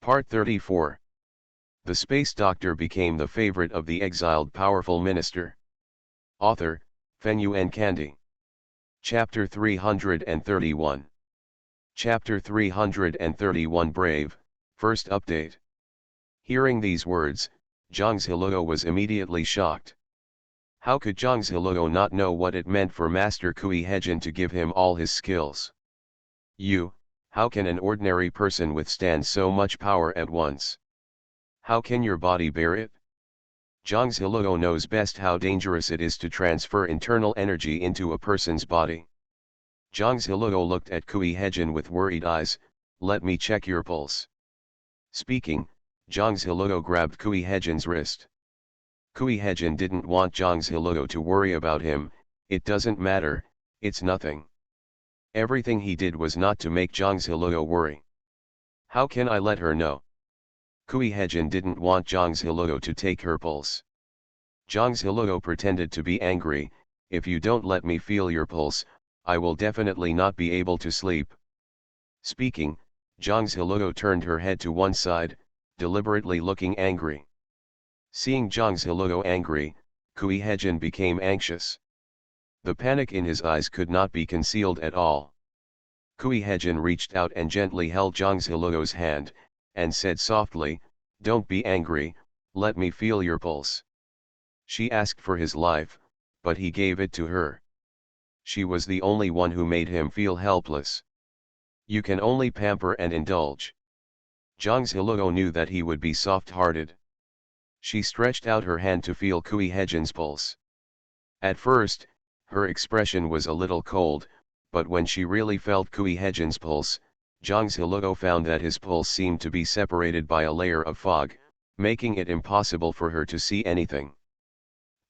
Part 34. The Space Doctor became the favorite of the exiled powerful minister. Author, Fengyuan Kandi. Chapter 331. Chapter 331 Brave, First Update. Hearing these words, Zhang Ziluo was immediately shocked. How could Zhang Ziluo not know what it meant for Master Kui Hejin to give him all his skills? How can an ordinary person withstand so much power at once? How can your body bear it? Zhang Ziluo knows best how dangerous it is to transfer internal energy into a person's body. Zhang Ziluo looked at Kui Hejin with worried eyes. Let me check your pulse. Speaking, Zhang Ziluo grabbed Kui Hejin's wrist. Kui Hejin didn't want Zhang Ziluo to worry about him. It doesn't matter, it's nothing. Everything he did was not to make Zhang Ziluo worry. How can I let her know? Kui Hejin didn't want Zhang Ziluo to take her pulse. Zhang Ziluo pretended to be angry. If you don't let me feel your pulse, I will definitely not be able to sleep. Speaking, Zhang Ziluo turned her head to one side, deliberately looking angry. Seeing Zhang Ziluo angry, Kui Hejin became anxious. The panic in his eyes could not be concealed at all. Kui Hejin reached out and gently held Zhang Ziluo's hand, and said softly, "Don't be angry, let me feel your pulse." She asked for his life, but he gave it to her. She was the only one who made him feel helpless. You can only pamper and indulge. Zhang Ziluo knew that he would be soft-hearted. She stretched out her hand to feel Kui Hejin's pulse. At first, her expression was a little cold, but when she really felt Kui Hejin's pulse, Zhang Ziluo found that his pulse seemed to be separated by a layer of fog, making it impossible for her to see anything.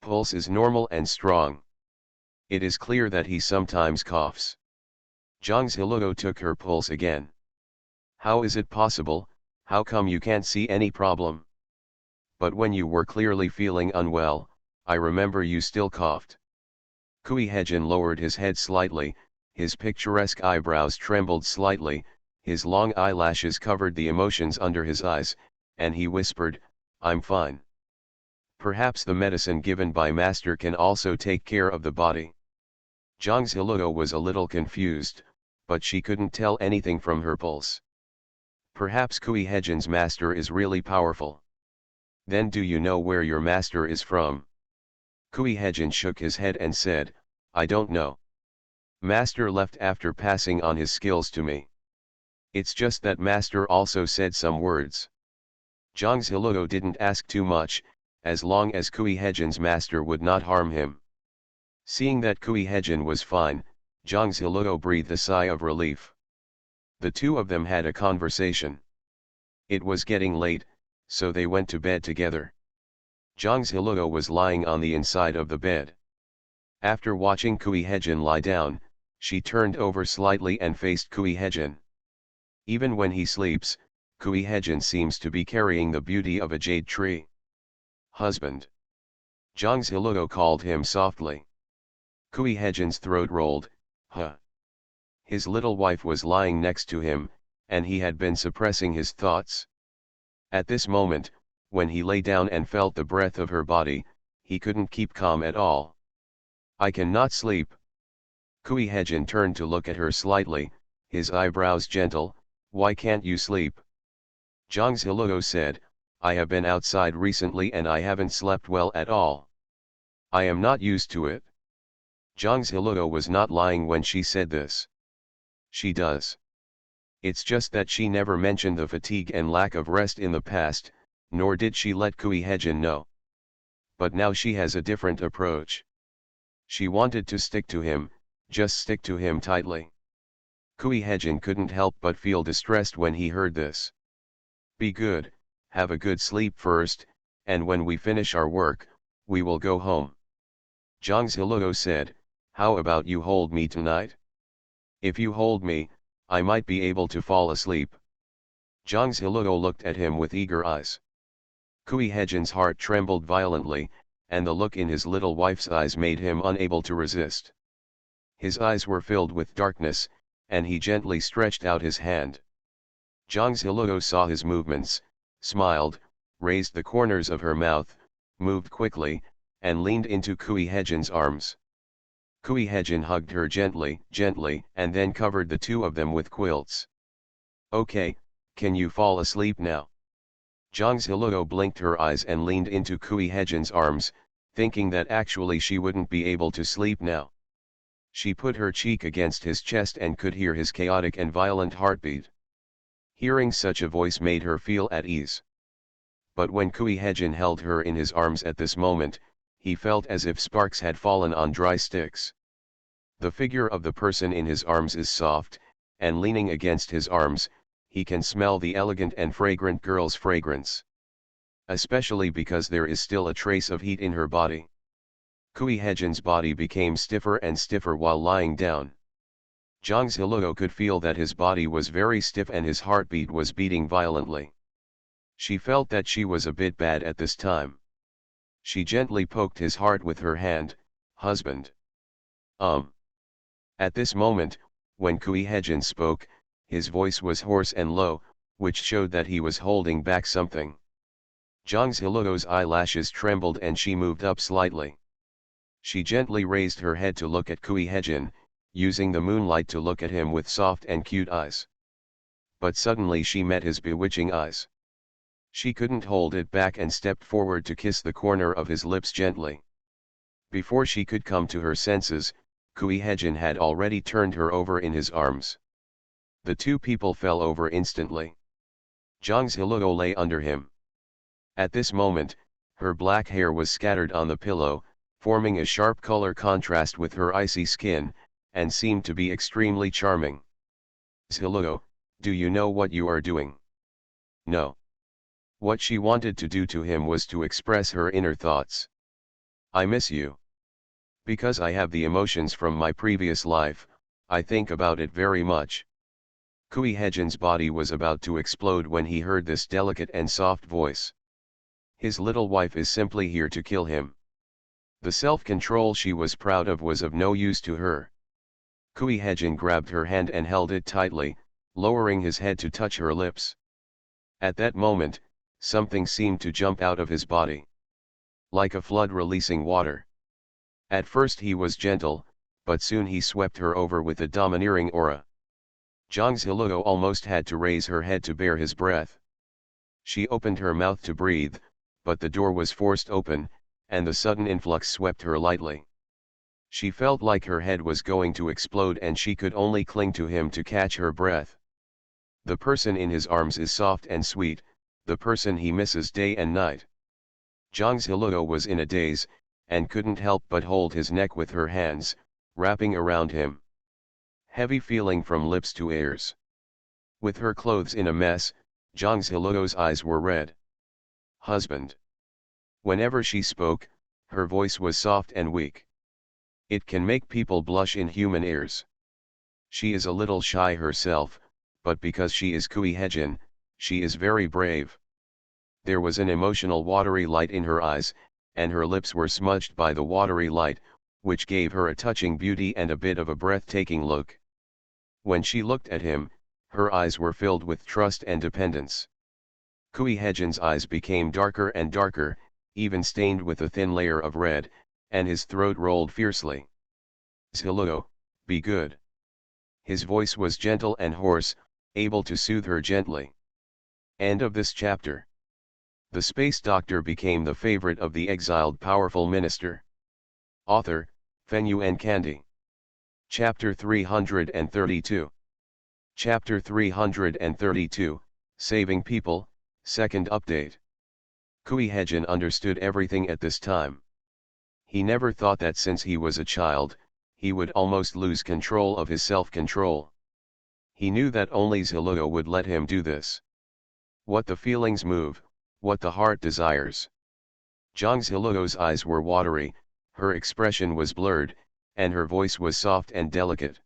Pulse is normal and strong. It is clear that he sometimes coughs. Zhang Ziluo took her pulse again. How is it possible? How come you can't see any problem? But when you were clearly feeling unwell, I remember you still coughed. Kui Hejin lowered his head slightly, his picturesque eyebrows trembled slightly, his long eyelashes covered the emotions under his eyes, and he whispered, "I'm fine. Perhaps the medicine given by Master can also take care of the body." Zhang Ziluo was a little confused, but she couldn't tell anything from her pulse. Perhaps Kui Hejin's master is really powerful. Then do you know where your master is from? Kui Hejin shook his head and said, "I don't know. Master left after passing on his skills to me. It's just that Master also said some words." Zhang Ziluo didn't ask too much, as long as Kui Hejin's master would not harm him. Seeing that Kui Hejin was fine, Zhang Ziluo breathed a sigh of relief. The two of them had a conversation. It was getting late, so they went to bed together. Zhang Ziluo was lying on the inside of the bed. After watching Kui Hejin lie down, she turned over slightly and faced Kui Hejin. Even when he sleeps, Kui Hejin seems to be carrying the beauty of a jade tree. "Husband." Zhang Ziluo called him softly. Kui Hejin's throat rolled, "Huh." His little wife was lying next to him, and he had been suppressing his thoughts. At this moment, when he lay down and felt the breath of her body, he couldn't keep calm at all. "I cannot sleep." Kui Hejin turned to look at her slightly, his eyebrows gentle. "Why can't you sleep?" Zhang Ziluo said, "I have been outside recently and I haven't slept well at all. I am not used to it." Zhang Ziluo was not lying when she said this. She does. It's just that she never mentioned the fatigue and lack of rest in the past, nor did she let Kui Hejin know. But now she has a different approach. She wanted to stick to him, just stick to him tightly. Kui Hejin couldn't help but feel distressed when he heard this. "Be good, have a good sleep first, and when we finish our work, we will go home." Zhang Ziluo said, "How about you hold me tonight? If you hold me, I might be able to fall asleep." Zhang Ziluo looked at him with eager eyes. Kui Hejin's heart trembled violently, and the look in his little wife's eyes made him unable to resist. His eyes were filled with darkness, and he gently stretched out his hand. Zhang Ziluo saw his movements, smiled, raised the corners of her mouth, moved quickly, and leaned into Kui Hejin's arms. Kui Hejin hugged her gently, and then covered the two of them with quilts. Okay, can you fall asleep now? Zhang Ziluo blinked her eyes and leaned into Kui Hejin's arms, thinking that actually she wouldn't be able to sleep now. She put her cheek against his chest and could hear his chaotic and violent heartbeat. Hearing such a voice made her feel at ease. But when Kui Hejin held her in his arms at this moment, he felt as if sparks had fallen on dry sticks. The figure of the person in his arms is soft, and leaning against his arms, he can smell the elegant and fragrant girl's fragrance. Especially because there is still a trace of heat in her body. Kui Hejin's body became stiffer and stiffer while lying down. Zhang Ziluo could feel that his body was very stiff and his heartbeat was beating violently. She felt that she was a bit bad at this time. She gently poked his heart with her hand. Husband. At this moment, when Kui Hejin spoke, his voice was hoarse and low, which showed that he was holding back something. Zhang Ziluo's eyelashes trembled and she moved up slightly. She gently raised her head to look at Kui Hejin, using the moonlight to look at him with soft and cute eyes. But suddenly she met his bewitching eyes. She couldn't hold it back and stepped forward to kiss the corner of his lips gently. Before she could come to her senses, Kui Hejin had already turned her over in his arms. The two people fell over instantly. Zhang Ziluo lay under him. At this moment, her black hair was scattered on the pillow, forming a sharp color contrast with her icy skin, and seemed to be extremely charming. Ziluo, do you know what you are doing? No. What she wanted to do to him was to express her inner thoughts. I miss you. Because I have the emotions from my previous life, I think about it very much. Kui Hejin's body was about to explode when he heard this delicate and soft voice. His little wife is simply here to kill him. The self-control she was proud of was of no use to her. Kui Hejin grabbed her hand and held it tightly, lowering his head to touch her lips. At that moment, something seemed to jump out of his body. Like a flood releasing water. At first he was gentle, but soon he swept her over with a domineering aura. Zhang Ziluo almost had to raise her head to bear his breath. She opened her mouth to breathe, but the door was forced open, and the sudden influx swept her lightly. She felt like her head was going to explode and she could only cling to him to catch her breath. The person in his arms is soft and sweet, the person he misses day and night. Zhang Ziluo was in a daze, and couldn't help but hold his neck with her hands, wrapping around him. Heavy feeling from lips to ears. With her clothes in a mess, Zhang Ziluo's eyes were red. Husband. Whenever she spoke, her voice was soft and weak. It can make people blush in human ears. She is a little shy herself, but because she is Kui Hejin, she is very brave. There was an emotional watery light in her eyes, and her lips were smudged by the watery light, which gave her a touching beauty and a bit of a breathtaking look. When she looked at him, her eyes were filled with trust and dependence. Kui Hejin's eyes became darker and darker, even stained with a thin layer of red, and his throat rolled fiercely. Ziluo, be good. His voice was gentle and hoarse, able to soothe her gently. End of this chapter. The space doctor became the favorite of the exiled powerful minister. Author, Fenyuan Kandi. Chapter 332. Chapter 332, Saving People, Second Update. Kui Hejin understood everything at this time. He never thought that since he was a child, he would almost lose control of his self-control. He knew that only Ziluo would let him do this. What the feelings move, what the heart desires. Zhang Ziluo's eyes were watery, her expression was blurred, and her voice was soft and delicate.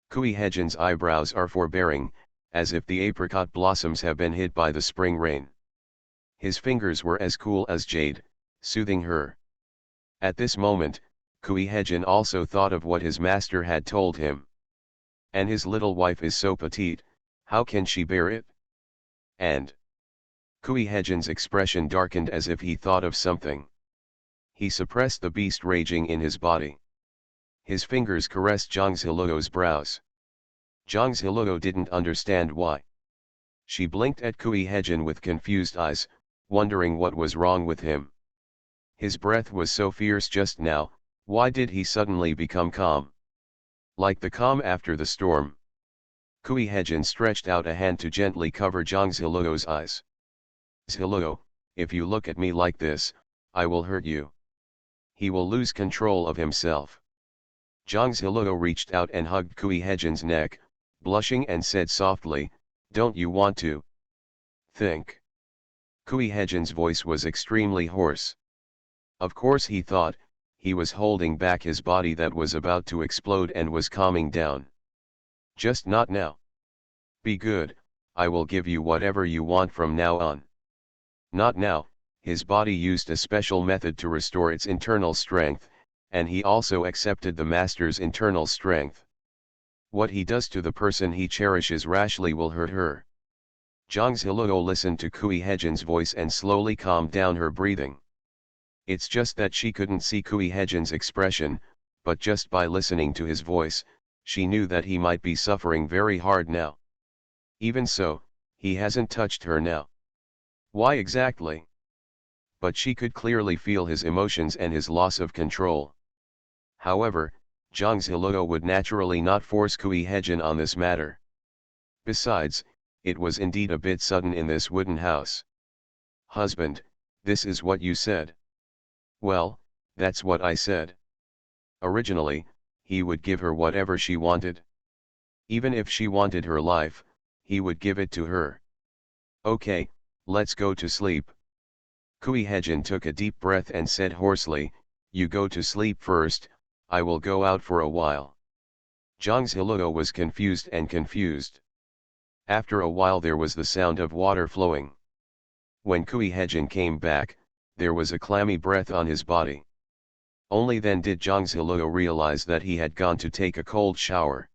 Kui Hejin's eyebrows are forbearing, as if the apricot blossoms have been hid by the spring rain. His fingers were as cool as jade, soothing her. At this moment, Kui Hejin also thought of what his master had told him. And his little wife is so petite, how can she bear it? And Kui Hejin's expression darkened as if he thought of something. He suppressed the beast raging in his body. His fingers caressed Zhang Ziluo's brows. Zhang Ziluo didn't understand why. She blinked at Kui Hejin with confused eyes, wondering what was wrong with him. His breath was so fierce just now, why did he suddenly become calm? Like the calm after the storm. Kui Hejin stretched out a hand to gently cover Zhang Ziluo's eyes. Ziluo, if you look at me like this, I will hurt you. He will lose control of himself. Zhang Ziluo reached out and hugged Kui Hejin's neck, blushing and said softly, don't you want to? Think. Kui Hejin's voice was extremely hoarse. Of course he thought, he was holding back his body that was about to explode and was calming down. Just not now. Be good, I will give you whatever you want from now on. Not now, his body used a special method to restore its internal strength, and he also accepted the master's internal strength. What he does to the person he cherishes rashly will hurt her. Zhang Ziluo listened to Kui Hejin's voice and slowly calmed down her breathing. It's just that she couldn't see Kui Hejin's expression, but just by listening to his voice, she knew that he might be suffering very hard now. Even so, he hasn't touched her now. Why exactly? But she could clearly feel his emotions and his loss of control. However, Zhang Ziluo would naturally not force Kui Hejin on this matter. Besides, it was indeed a bit sudden in this wooden house. Husband, this is what you said. Well, that's what I said. Originally, he would give her whatever she wanted. Even if she wanted her life, he would give it to her. Okay, let's go to sleep. Kui Hejin took a deep breath and said hoarsely, you go to sleep first, I will go out for a while. Zhang Ziluo was confused. After a while there was the sound of water flowing. When Kui Hejin came back, there was a clammy breath on his body. Only then did Zhang Ziluo realize that he had gone to take a cold shower.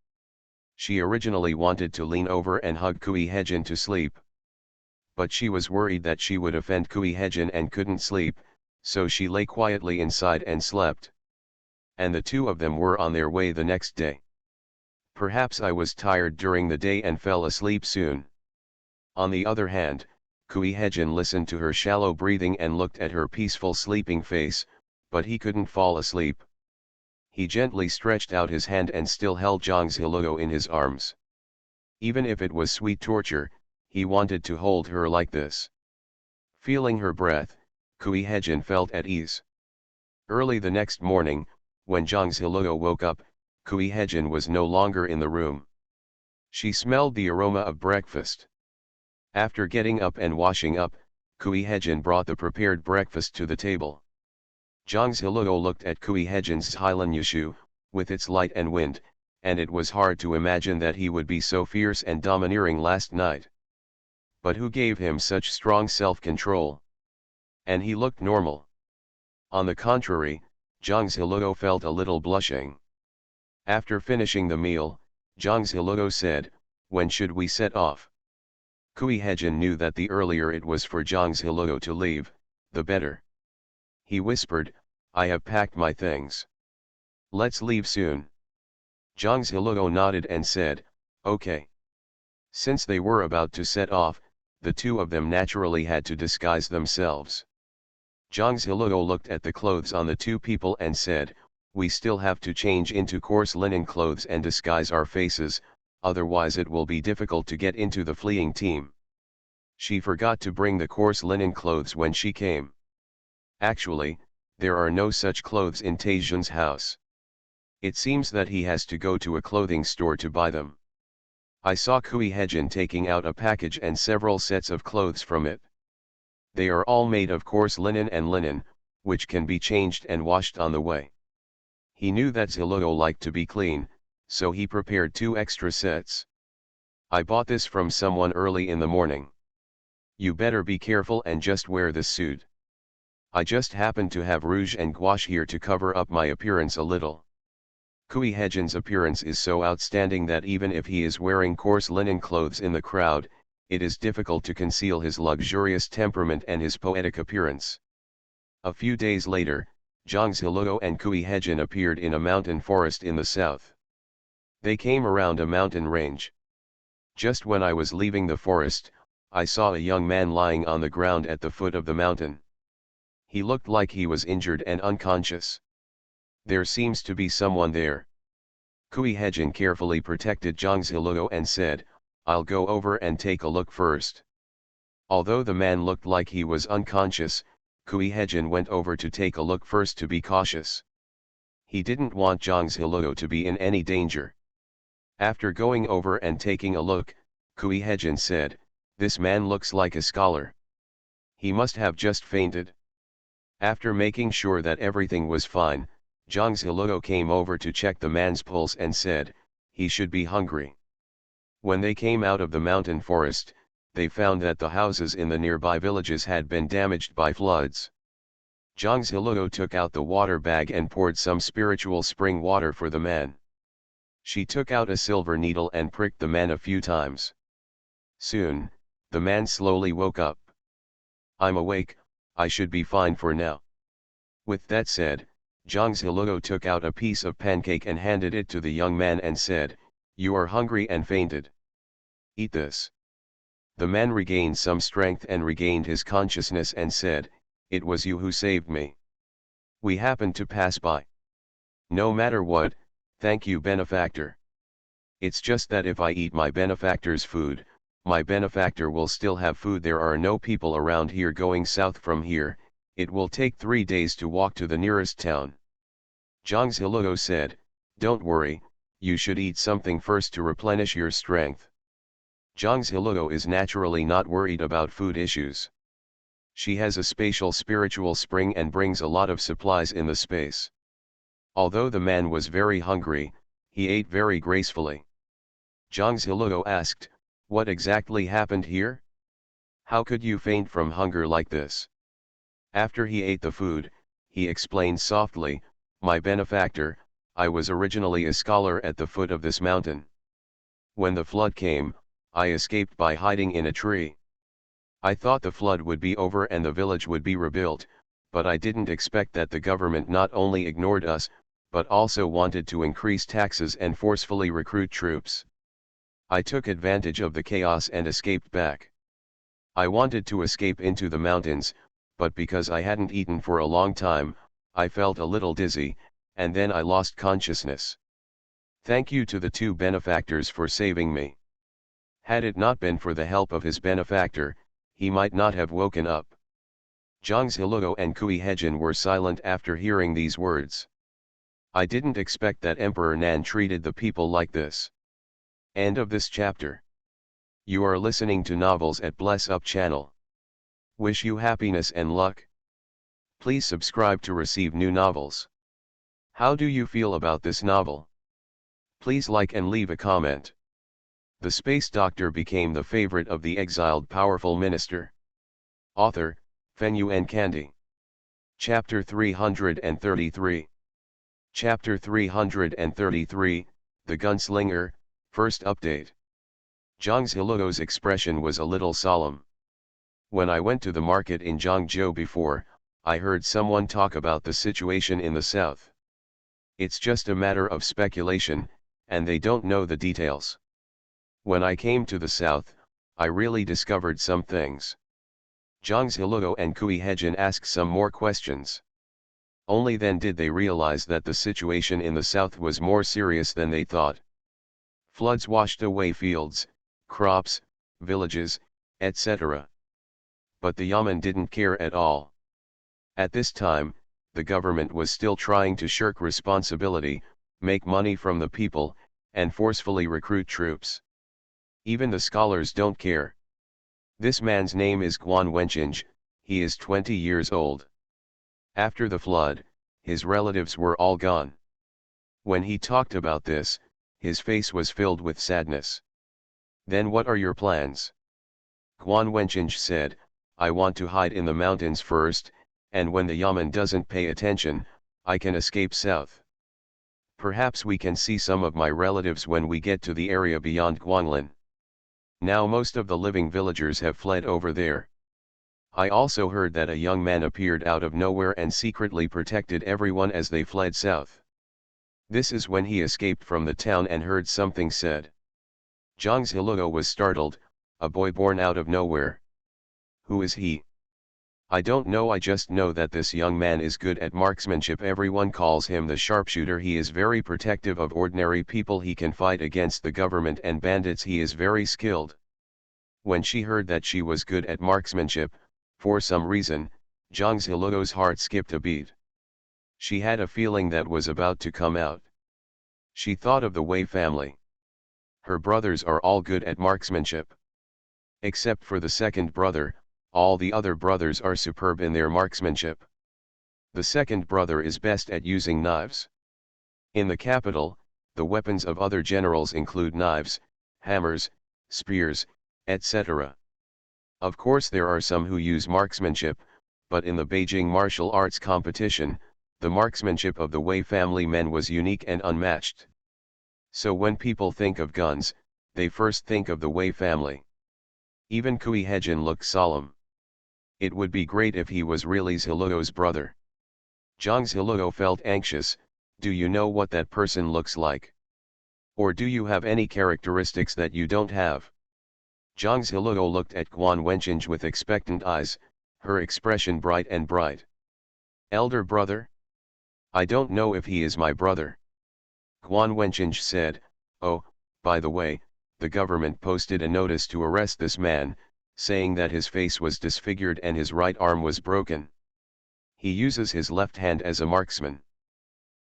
She originally wanted to lean over and hug Kui Hejin to sleep. But she was worried that she would offend Kui Hejin and couldn't sleep, so she lay quietly inside and slept. And the two of them were on their way the next day. Perhaps I was tired during the day and fell asleep soon. On the other hand, Kui Hejin listened to her shallow breathing and looked at her peaceful sleeping face, but he couldn't fall asleep. He gently stretched out his hand and still held Zhang Ziluo in his arms. Even if it was sweet torture, he wanted to hold her like this. Feeling her breath, Kui Hejin felt at ease. Early the next morning, when Zhang Ziluo woke up, Kui Hejin was no longer in the room. She smelled the aroma of breakfast. After getting up and washing up, Kui Hejin brought the prepared breakfast to the table. Zhang Ziluo looked at Kui Hejin's Highland Yushu, with its light and wind, and it was hard to imagine that he would be so fierce and domineering last night. But who gave him such strong self-control? And he looked normal. On the contrary, Zhang Ziluo felt a little blushing. After finishing the meal, Zhang Ziluo said, when should we set off? Kui Hejin knew that the earlier it was for Zhang Ziluo to leave, the better. He whispered, I have packed my things. Let's leave soon. Zhang Ziluo nodded and said, okay. Since they were about to set off, the two of them naturally had to disguise themselves. Zhang Ziluo looked at the clothes on the two people and said, we still have to change into coarse linen clothes and disguise our faces, otherwise it will be difficult to get into the fleeing team. She forgot to bring the coarse linen clothes when she came. Actually, there are no such clothes in Taejun's house. It seems that he has to go to a clothing store to buy them. I saw Kui Hejin taking out a package and several sets of clothes from it. They are all made of coarse linen and linen, which can be changed and washed on the way. He knew that Ziluo liked to be clean, so he prepared 2 extra sets. I bought this from someone early in the morning. You better be careful and just wear this suit. I just happen to have rouge and gouache here to cover up my appearance a little. Kui Hejin's appearance is so outstanding that even if he is wearing coarse linen clothes in the crowd, it is difficult to conceal his luxurious temperament and his poetic appearance. A few days later, Zhang Ziluo and Kui Hejin appeared in a mountain forest in the south. They came around a mountain range. Just when I was leaving the forest, I saw a young man lying on the ground at the foot of the mountain. He looked like he was injured and unconscious. There seems to be someone there. Kui Hejin carefully protected Zhang Ziluo and said, "I'll go over and take a look first." Although the man looked like he was unconscious, Kui Hejin went over to take a look first to be cautious. He didn't want Zhang Ziluo to be in any danger. After going over and taking a look, Kui Hejin said, "This man looks like a scholar. He must have just fainted." After making sure that everything was fine, Zhang Ziluo came over to check the man's pulse and said, "He should be hungry." When they came out of the mountain forest, they found that the houses in the nearby villages had been damaged by floods. Zhang Ziluo took out the water bag and poured some spiritual spring water for the man. She took out a silver needle and pricked the man a few times. Soon, the man slowly woke up. "I'm awake, I should be fine for now." With that said, Zhang Ziluo took out a piece of pancake and handed it to the young man and said, "You are hungry and fainted. Eat this." The man regained some strength and regained his consciousness and said, "It was you who saved me. We happened to pass by." "No matter what, thank you, benefactor. It's just that if I eat my benefactor's food, my benefactor will still have food. There are no people around here going south from here. It will take 3 days to walk to the nearest town." Zhang Ziluo said, "Don't worry, you should eat something first to replenish your strength." Zhang Ziluo is naturally not worried about food issues. She has a spatial spiritual spring and brings a lot of supplies in the space. Although the man was very hungry, he ate very gracefully. Zhang Ziluo asked, "What exactly happened here? How could you faint from hunger like this?" After he ate the food, he explained softly, "My benefactor, I was originally a scholar at the foot of this mountain. When the flood came, I escaped by hiding in a tree. I thought the flood would be over and the village would be rebuilt, but I didn't expect that the government not only ignored us, but also wanted to increase taxes and forcefully recruit troops. I took advantage of the chaos and escaped back. I wanted to escape into the mountains, but because I hadn't eaten for a long time, I felt a little dizzy, and then I lost consciousness. Thank you to the 2 benefactors for saving me. Had it not been for the help of his benefactor, he might not have woken up." Zhang Ziluo and Kui Hejin were silent after hearing these words. "I didn't expect that Emperor Nan treated the people like this." End of this chapter. You are listening to Novels at Bless Up channel. Wish you happiness and luck. Please subscribe to receive new novels. How do you feel about this novel? Please like and leave a comment. The Space Doctor became the favorite of the exiled powerful minister. Author, Fenyuan Kandi. Chapter 333. Chapter 333, The Gunslinger, First Update. Zhang Ziluo's expression was a little solemn. "When I went to the market in Zhangzhou before, I heard someone talk about the situation in the south. It's just a matter of speculation, and they don't know the details. When I came to the south, I really discovered some things." Zhang Ziluo and Kui Hejin asked some more questions. Only then did they realize that the situation in the south was more serious than they thought. Floods washed away fields, crops, villages, etc. But the Yamen didn't care at all. At this time, the government was still trying to shirk responsibility, make money from the people, and forcefully recruit troops. Even the scholars don't care. This man's name is Guan Wenchinj, he is 20 years old. After the flood, his relatives were all gone. When he talked about this, his face was filled with sadness. "Then what are your plans?" Guan Wenchinj said, "I want to hide in the mountains first, and when the Yamen doesn't pay attention, I can escape south. Perhaps we can see some of my relatives when we get to the area beyond Guanlin." Now most of the living villagers have fled over there. I also heard that a young man appeared out of nowhere and secretly protected everyone as they fled south. This is when he escaped from the town and heard something said. Zhang Ziluo was startled, a boy born out of nowhere. Who is he? I don't know, I just know that this young man is good at marksmanship. Everyone calls him the sharpshooter. He is very protective of ordinary people. He can fight against the government and bandits. He is very skilled. When she heard that she was good at marksmanship, for some reason, Zhang Ziluo's heart skipped a beat. She had a feeling that was about to come out. She thought of the Wei family. Her brothers are all good at marksmanship. Except for the second brother, all the other brothers are superb in their marksmanship. The second brother is best at using knives. In the capital, the weapons of other generals include knives, hammers, spears, etc. Of course there are some who use marksmanship, but in the Beijing martial arts competition, the marksmanship of the Wei family men was unique and unmatched. So when people think of guns, they first think of the Wei family. Even Kui Hejin looked solemn. It would be great if he was really Ziluo's brother. Zhang Ziluo felt anxious. Do you know what that person looks like? Or do you have any characteristics that you don't have? Zhang Ziluo looked at Guan Wenqing with expectant eyes, her expression bright and bright. Elder brother? I don't know if he is my brother. Guan Wenqing said, oh, by the way, the government posted a notice to arrest this man, saying that his face was disfigured and his right arm was broken. He uses his left hand as a marksman.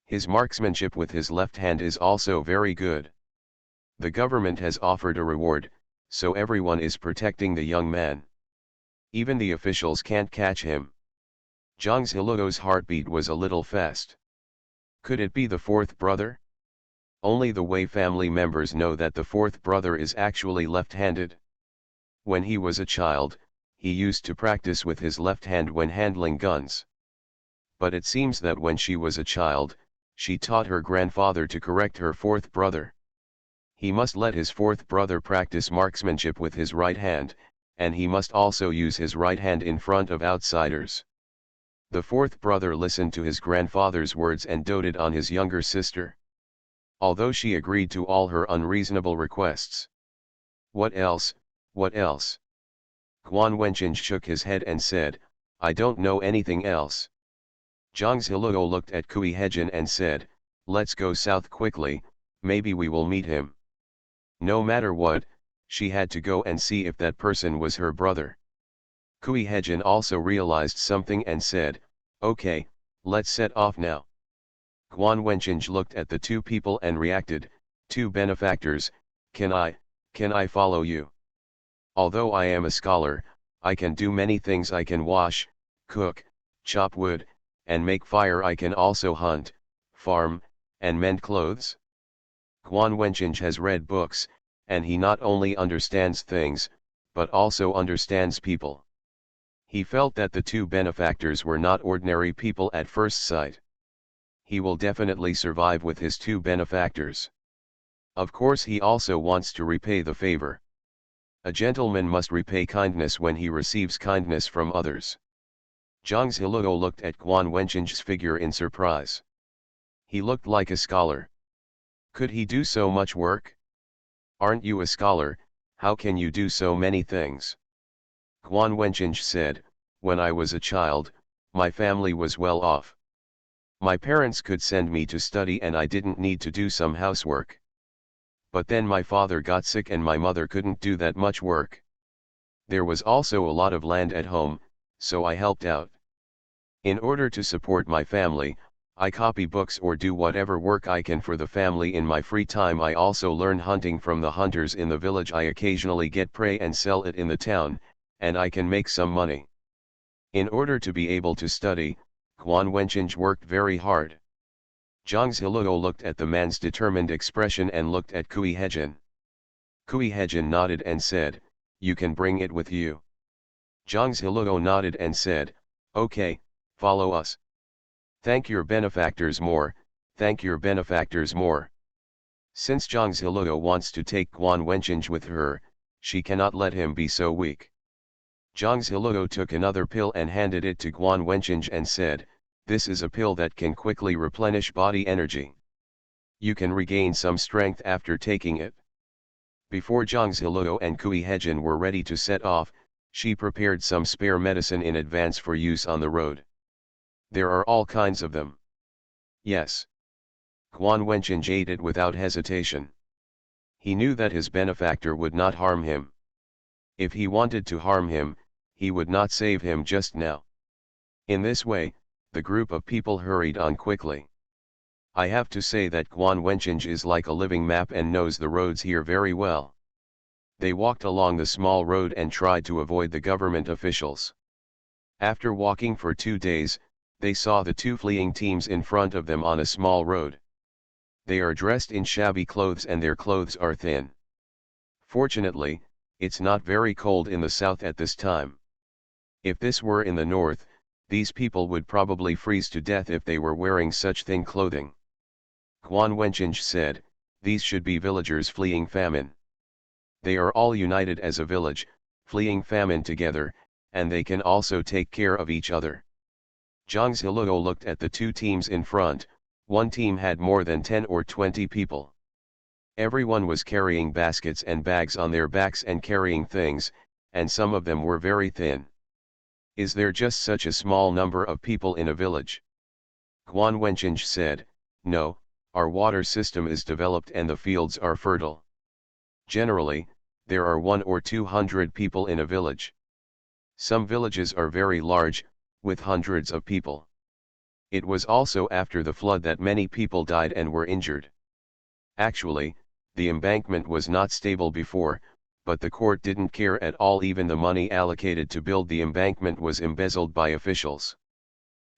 His marksmanship with his left hand is also very good. The government has offered a reward, so everyone is protecting the young man. Even the officials can't catch him. Zhang Ziluo's heartbeat was a little fast. Could it be the fourth brother? Only the Wei family members know that the fourth brother is actually left-handed. When he was a child, he used to practice with his left hand when handling guns. But it seems that when she was a child, she taught her grandfather to correct her fourth brother. He must let his fourth brother practice marksmanship with his right hand, and he must also use his right hand in front of outsiders. The fourth brother listened to his grandfather's words and doted on his younger sister. Although she agreed to all her unreasonable requests. What else? What else? Guan Wenqing shook his head and said, I don't know anything else. Zhang Ziluo looked at Kui Hejin and said, let's go south quickly, maybe we will meet him. No matter what, she had to go and see if that person was her brother. Kui Hejin also realized something and said, okay, let's set off now. Guan Wenqing looked at the two people and reacted, two benefactors, can I follow you? Although I am a scholar, I can do many things. I can wash, cook, chop wood, and make fire. I can also hunt, farm, and mend clothes. Guan Wenqing has read books, and he not only understands things, but also understands people. He felt that the two benefactors were not ordinary people at first sight. He will definitely survive with his two benefactors. Of course he also wants to repay the favor. A gentleman must repay kindness when he receives kindness from others. Zhang Ziluo looked at Guan Wenqing's figure in surprise. He looked like a scholar. Could he do so much work? Aren't you a scholar, how can you do so many things? Guan Wenqing said, when I was a child, my family was well off. My parents could send me to study and I didn't need to do some housework. But then my father got sick and my mother couldn't do that much work. There was also a lot of land at home, so I helped out. In order to support my family, I copy books or do whatever work I can for the family. In my free time I also learn hunting from the hunters in the village. I occasionally get prey and sell it in the town, and I can make some money. In order to be able to study, Guan Wenqing worked very hard. Zhang Ziluo looked at the man's determined expression and looked at Kui Hejin. Kui Hejin nodded and said, you can bring it with you. Zhang Ziluo nodded and said, okay, follow us. Thank your benefactors more, thank your benefactors more. Since Zhang Ziluo wants to take Guan Wenqing with her, she cannot let him be so weak. Zhang Ziluo took another pill and handed it to Guan Wenqing and said, "This is a pill that can quickly replenish body energy. You can regain some strength after taking it." Before Zhang Ziluo and Kui Hejin were ready to set off, she prepared some spare medicine in advance for use on the road. "There are all kinds of them." "Yes." Guan Wenqing ate it without hesitation. He knew that his benefactor would not harm him. If he wanted to harm him, he would not save him just now. In this way, the group of people hurried on quickly. I have to say that Guan Wenqing is like a living map and knows the roads here very well. They walked along the small road and tried to avoid the government officials. After walking for 2 days, they saw the two fleeing teams in front of them on a small road. They are dressed in shabby clothes and their clothes are thin. Fortunately, it's not very cold in the south at this time. If this were in the north, these people would probably freeze to death if they were wearing such thin clothing. Guan Wenqing said, "These should be villagers fleeing famine. They are all united as a village, fleeing famine together, and they can also take care of each other." Zhang Ziluo looked at the two teams in front. One team had more than 10 or 20 people. Everyone was carrying baskets and bags on their backs and carrying things, and some of them were very thin. "Is there just such a small number of people in a village?" Guan Wenqing said, "No, our water system is developed and the fields are fertile. Generally, there are 100 or 200 people in a village. Some villages are very large, with hundreds of people. It was also after the flood that many people died and were injured. Actually, the embankment was not stable before, but the court didn't care at all. Even the money allocated to build the embankment was embezzled by officials."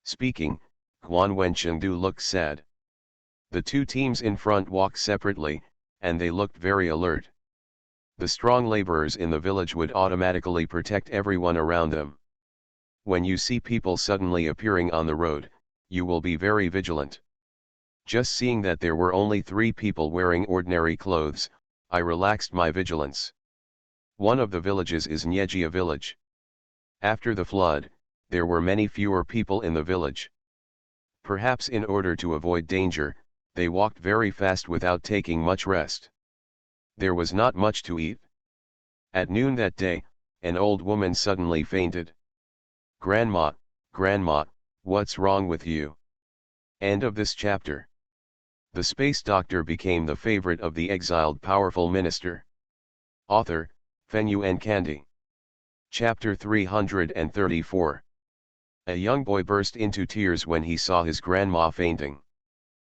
Speaking, Guan Wenqing looked sad. The two teams in front walked separately, and they looked very alert. The strong laborers in the village would automatically protect everyone around them. When you see people suddenly appearing on the road, you will be very vigilant. Just seeing that there were only 3 people wearing ordinary clothes, I relaxed my vigilance. One of the villages is Nyejia village. After the flood, there were many fewer people in the village. Perhaps in order to avoid danger, they walked very fast without taking much rest. There was not much to eat. At noon that day, an old woman suddenly fainted. "Grandma, Grandma, what's wrong with you?" End of this chapter. The space doctor became the favorite of the exiled powerful minister. Author, Fenyuan Candy. Chapter 334. A young boy burst into tears when he saw his grandma fainting.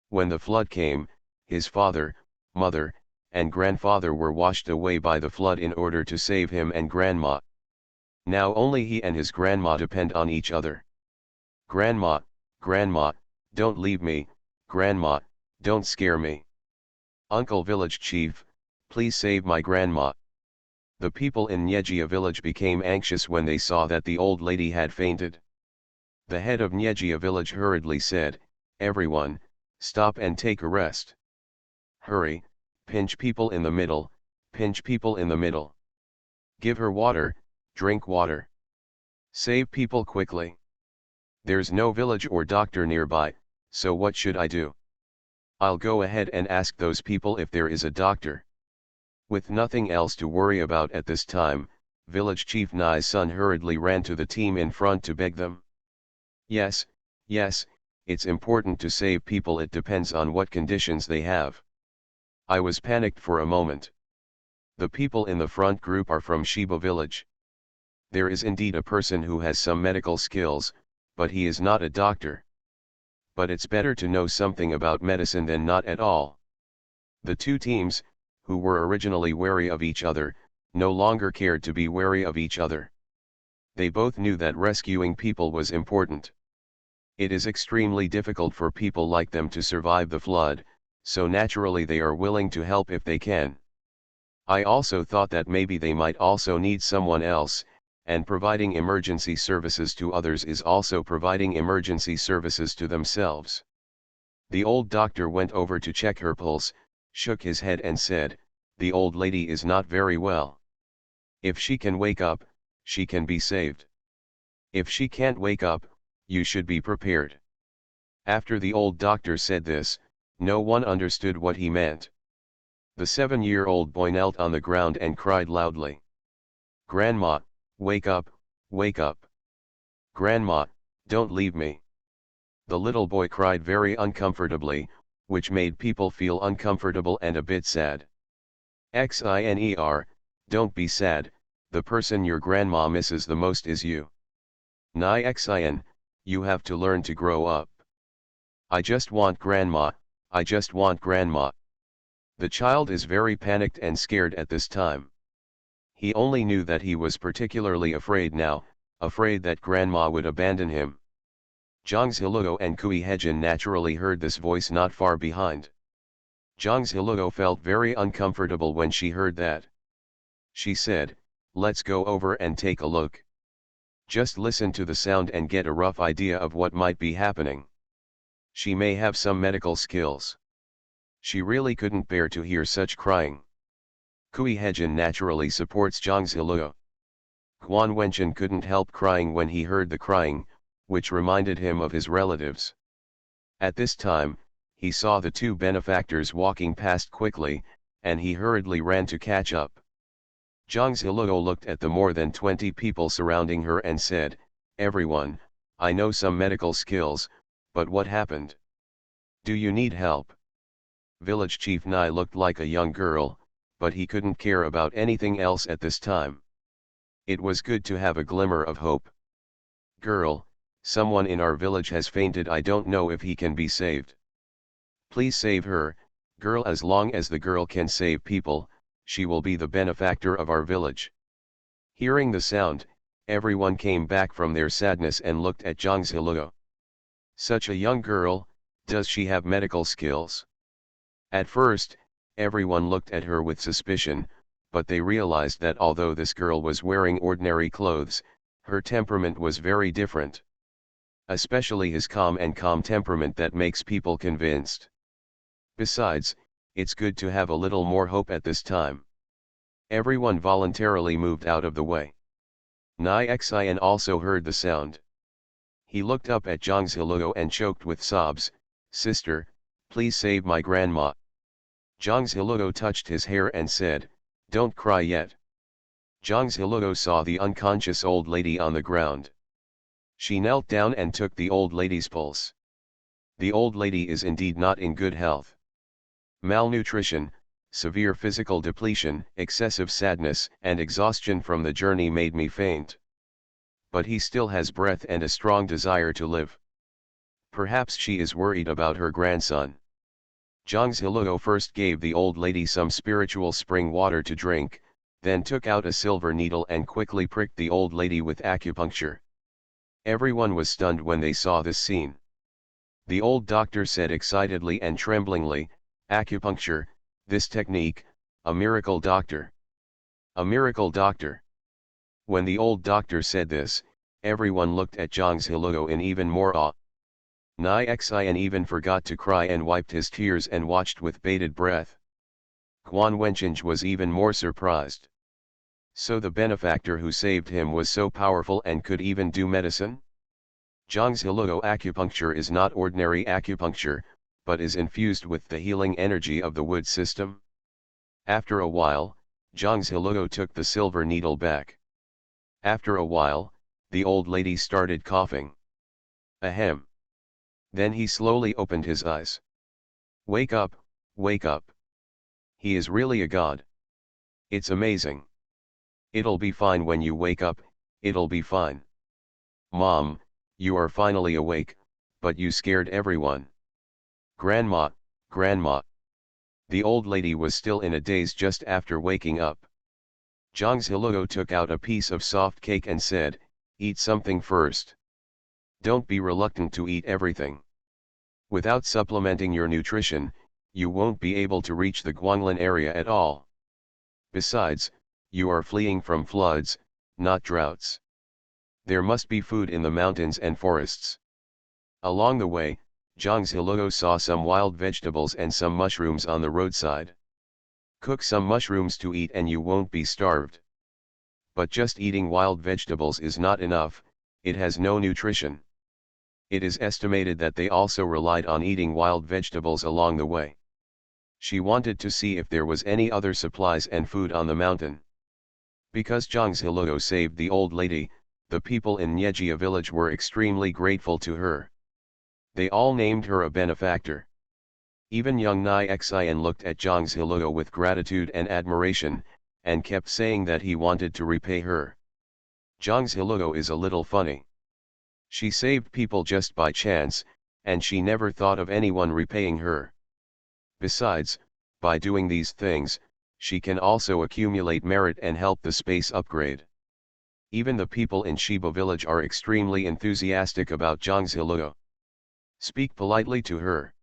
When the flood came, his father, mother, and grandfather were washed away by the flood in order to save him and grandma. Now only he and his grandma depend on each other. "Grandma, Grandma, don't leave me, Grandma, don't scare me. Uncle Village Chief, please save my grandma." The people in Nyejia village became anxious when they saw that the old lady had fainted. The head of Nyejia village hurriedly said, "Everyone, stop and take a rest. Hurry, pinch people in the middle, pinch people in the middle. Give her water, drink water. Save people quickly. There's no village or doctor nearby, so what should I do? I'll go ahead and ask those people if there is a doctor." With nothing else to worry about at this time, Village Chief Nai's son hurriedly ran to the team in front to beg them. Yes, it's important to save people. It depends on what conditions they have." I was panicked for a moment. The people in the front group are from Shiba village. There is indeed a person who has some medical skills, but he is not a doctor. But it's better to know something about medicine than not at all. The two teams, who were originally wary of each other, no longer cared to be wary of each other. They both knew that rescuing people was important. It is extremely difficult for people like them to survive the flood, so naturally they are willing to help if they can. I also thought that maybe they might also need someone else, and providing emergency services to others is also providing emergency services to themselves. The old doctor went over to check her pulse, shook his head and said, "The old lady is not very well. If she can wake up, she can be saved. If she can't wake up, you should be prepared. After the old doctor said this, no one understood what he meant. The 7-year-old boy knelt on the ground and cried loudly. "Grandma, wake up, wake up. Grandma, don't leave me." The little boy cried very uncomfortably, which made people feel uncomfortable and a bit sad. "Xiner, don't be sad, the person your grandma misses the most is you. Xin, you have to learn to grow up. I just want grandma, I just want grandma." The child is very panicked and scared at this time. He only knew that he was particularly afraid now, afraid that grandma would abandon him. Zhangziluo and Kui Hejin naturally heard this voice not far behind. Zhangziluo felt very uncomfortable when she heard that. She said, "Let's go over and take a look. Just listen to the sound and get a rough idea of what might be happening. She may have some medical skills." She really couldn't bear to hear such crying. Kui Hejin naturally supports Zhangziluo. Guan Wenchen couldn't help crying when he heard the crying, which reminded him of his relatives. At this time, he saw the two benefactors walking past quickly, and he hurriedly ran to catch up. Zhangziluo looked at the more than 20 people surrounding her and said, "Everyone, I know some medical skills, but what happened? Do you need help?" Village Chief Nai looked like a young girl, but he couldn't care about anything else at this time. It was good to have a glimmer of hope. "Girl, someone in our village has fainted. I don't know if he can be saved. Please save her, girl. As long as the girl can save people, she will be the benefactor of our village." Hearing the sound, everyone came back from their sadness and looked at Zhangziluo. Such a young girl, does she have medical skills? At first, everyone looked at her with suspicion, but they realized that although this girl was wearing ordinary clothes, her temperament was very different. Especially his calm temperament that makes people convinced. Besides, it's good to have a little more hope at this time. Everyone voluntarily moved out of the way. Xin also heard the sound. He looked up at Zhangziluo and choked with sobs, "Sister, please save my grandma." Zhangziluo touched his hair and said, "Don't cry yet." Zhangziluo saw the unconscious old lady on the ground. She knelt down and took the old lady's pulse. The old lady is indeed not in good health. Malnutrition, severe physical depletion, excessive sadness and exhaustion from the journey made me faint. But he still has breath and a strong desire to live. Perhaps she is worried about her grandson. Zhangziluo first gave the old lady some spiritual spring water to drink, then took out a silver needle and quickly pricked the old lady with acupuncture. Everyone was stunned when they saw this scene. The old doctor said excitedly and tremblingly, "Acupuncture, this technique, a miracle doctor. A miracle doctor." When the old doctor said this, everyone looked at Zhangziluo in even more awe. Xin even forgot to cry and wiped his tears and watched with bated breath. Guan Wenchen was even more surprised. So the benefactor who saved him was so powerful and could even do medicine? Zhangziluo acupuncture is not ordinary acupuncture, but is infused with the healing energy of the wood system. After a while, Zhangziluo took the silver needle back. After a while, the old lady started coughing. Ahem. Then he slowly opened his eyes. "Wake up, wake up. He is really a god. It's amazing. It'll be fine when you wake up, it'll be fine. Mom, you are finally awake, but you scared everyone. Grandma, grandma." The old lady was still in a daze just after waking up. Zhangziluo took out a piece of soft cake and said, "Eat something first. Don't be reluctant to eat everything. Without supplementing your nutrition, you won't be able to reach the Guanglin area at all. Besides, you are fleeing from floods, not droughts. There must be food in the mountains and forests." Along the way, Zhangziluo saw some wild vegetables and some mushrooms on the roadside. "Cook some mushrooms to eat and you won't be starved." But just eating wild vegetables is not enough, it has no nutrition. It is estimated that they also relied on eating wild vegetables along the way. She wanted to see if there was any other supplies and food on the mountain. Because Zhang's Hiluo saved the old lady, the people in Nyejia village were extremely grateful to her. They all named her a benefactor. Even young Nai Xian looked at Zhang's Hiluo with gratitude and admiration, and kept saying that he wanted to repay her. Zhang's Hiluo is a little funny. She saved people just by chance, and she never thought of anyone repaying her. Besides, by doing these things, she can also accumulate merit and help the space upgrade. Even the people in Shiba village are extremely enthusiastic about Zhang's Hiluo. Speak politely to her.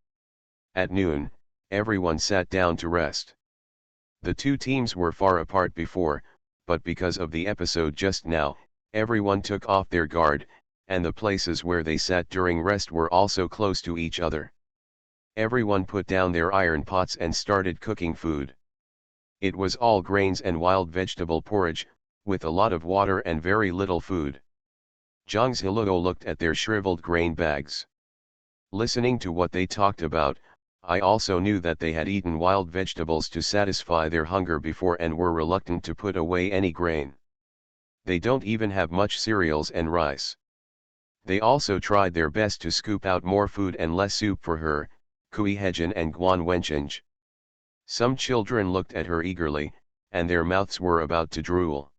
At noon, everyone sat down to rest. The two teams were far apart before, but because of the episode just now, everyone took off their guard, and the places where they sat during rest were also close to each other. Everyone put down their iron pots and started cooking food. It was all grains and wild vegetable porridge, with a lot of water and very little food. Zhang's Hiluo looked at their shriveled grain bags. Listening to what they talked about, I also knew that they had eaten wild vegetables to satisfy their hunger before and were reluctant to put away any grain. They don't even have much cereals and rice. They also tried their best to scoop out more food and less soup for her, Kui Hejin and Guan Wenchenj. Some children looked at her eagerly, and their mouths were about to drool.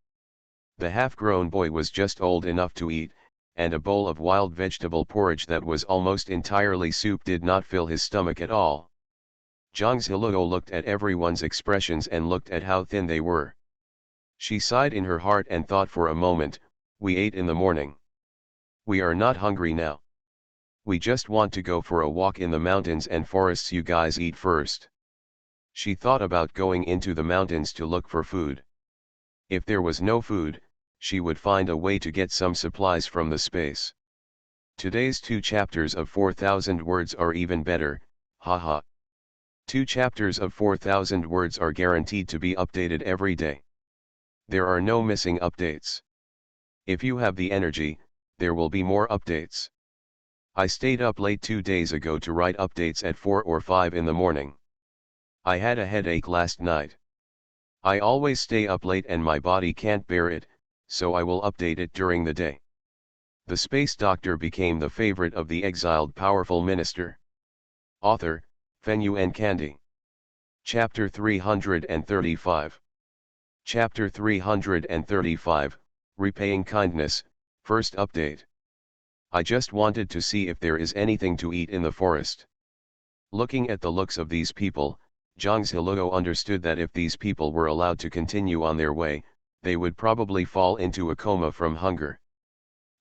The half-grown boy was just old enough to eat, and a bowl of wild vegetable porridge that was almost entirely soup did not fill his stomach at all. Zhang's Hiluo looked at everyone's expressions and looked at how thin they were. She sighed in her heart and thought for a moment, we ate in the morning. We are not hungry now. We just want to go for a walk in the mountains and forests. You guys eat first. She thought about going into the mountains to look for food. If there was no food, she would find a way to get some supplies from the space. Today's 2 chapters of 4,000 words are even better, haha. 2 chapters of 4,000 words are guaranteed to be updated every day. There are no missing updates. If you have the energy, there will be more updates. I stayed up late 2 days ago to write updates at 4 or 5 in the morning. I had a headache last night. I always stay up late and my body can't bear it, so I will update it during the day. The space doctor became the favorite of the exiled powerful minister. Author, Fenyuan Kandi. Chapter 335. Chapter 335, Repaying Kindness, First Update. I just wanted to see if there is anything to eat in the forest. Looking at the looks of these people, Zhang's Hiluo understood that if these people were allowed to continue on their way, they would probably fall into a coma from hunger.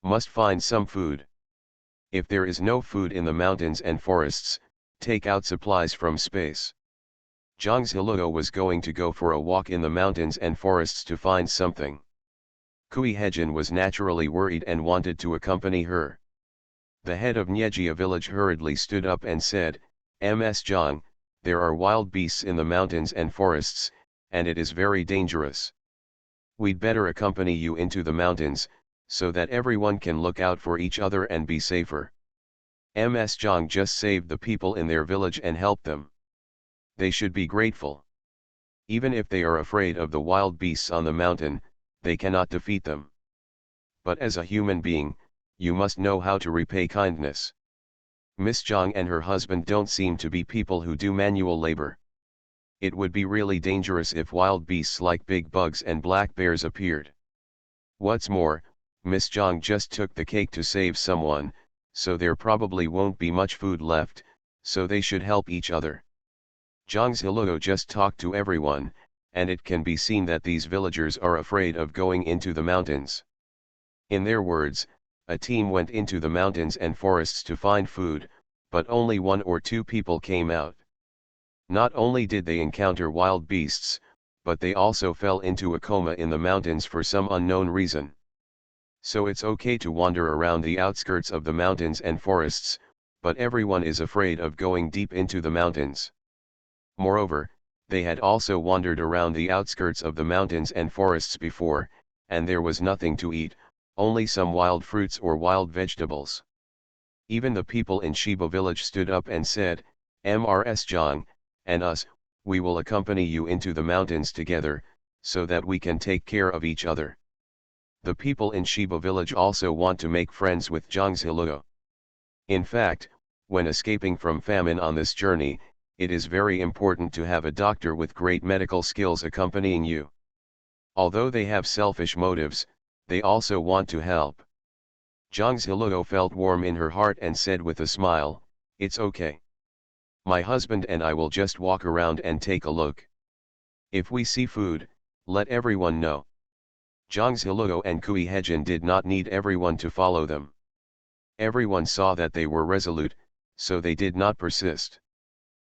Must find some food. If there is no food in the mountains and forests, take out supplies from space. Zhang's Hiluo was going to go for a walk in the mountains and forests to find something. Kui Hejin was naturally worried and wanted to accompany her. The head of Nyejia village hurriedly stood up and said, Ms. Zhang, there are wild beasts in the mountains and forests, and it is very dangerous. We'd better accompany you into the mountains, so that everyone can look out for each other and be safer. Ms. Zhang just saved the people in their village and helped them. They should be grateful. Even if they are afraid of the wild beasts on the mountain, they cannot defeat them. But as a human being, you must know how to repay kindness. Miss Zhang and her husband don't seem to be people who do manual labor. It would be really dangerous if wild beasts like big bugs and black bears appeared. What's more, Miss Zhang just took the cake to save someone, so there probably won't be much food left, so they should help each other. Zhang's Hiluo just talked to everyone, and it can be seen that these villagers are afraid of going into the mountains. In their words, a team went into the mountains and forests to find food, but only 1 or 2 people came out. Not only did they encounter wild beasts, but they also fell into a coma in the mountains for some unknown reason. So it's okay to wander around the outskirts of the mountains and forests, but everyone is afraid of going deep into the mountains. Moreover, they had also wandered around the outskirts of the mountains and forests before, and there was nothing to eat, only some wild fruits or wild vegetables. Even the people in Shiba village stood up and said, "Mrs. Zhang, and us, we will accompany you into the mountains together, so that we can take care of each other." The people in Shiba village also want to make friends with Zhang's Hiluo. In fact, when escaping from famine on this journey, it is very important to have a doctor with great medical skills accompanying you. Although they have selfish motives, they also want to help. Zhang's Hiluo felt warm in her heart and said with a smile, "It's okay. My husband and I will just walk around and take a look. If we see food, let everyone know." Zhang's Hiluo and Kui Hejin did not need everyone to follow them. Everyone saw that they were resolute, so they did not persist.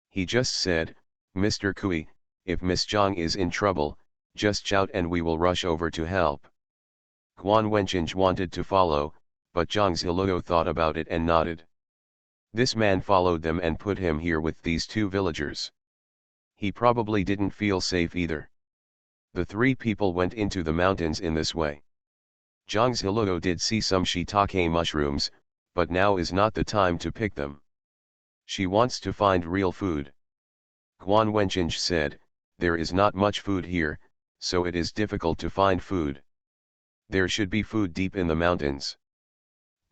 He just said, "Mr. Kui, if Miss Zhang is in trouble, just shout and we will rush over to help." Guan Wenqing wanted to follow, but Zhang's Hiluo thought about it and nodded. This man followed them and put him here with these two villagers. He probably didn't feel safe either. The three people went into the mountains in this way. Zhang's Hiluo did see some shiitake mushrooms, but now is not the time to pick them. She wants to find real food. Guan Wenqing said, "There is not much food here, so it is difficult to find food. There should be food deep in the mountains.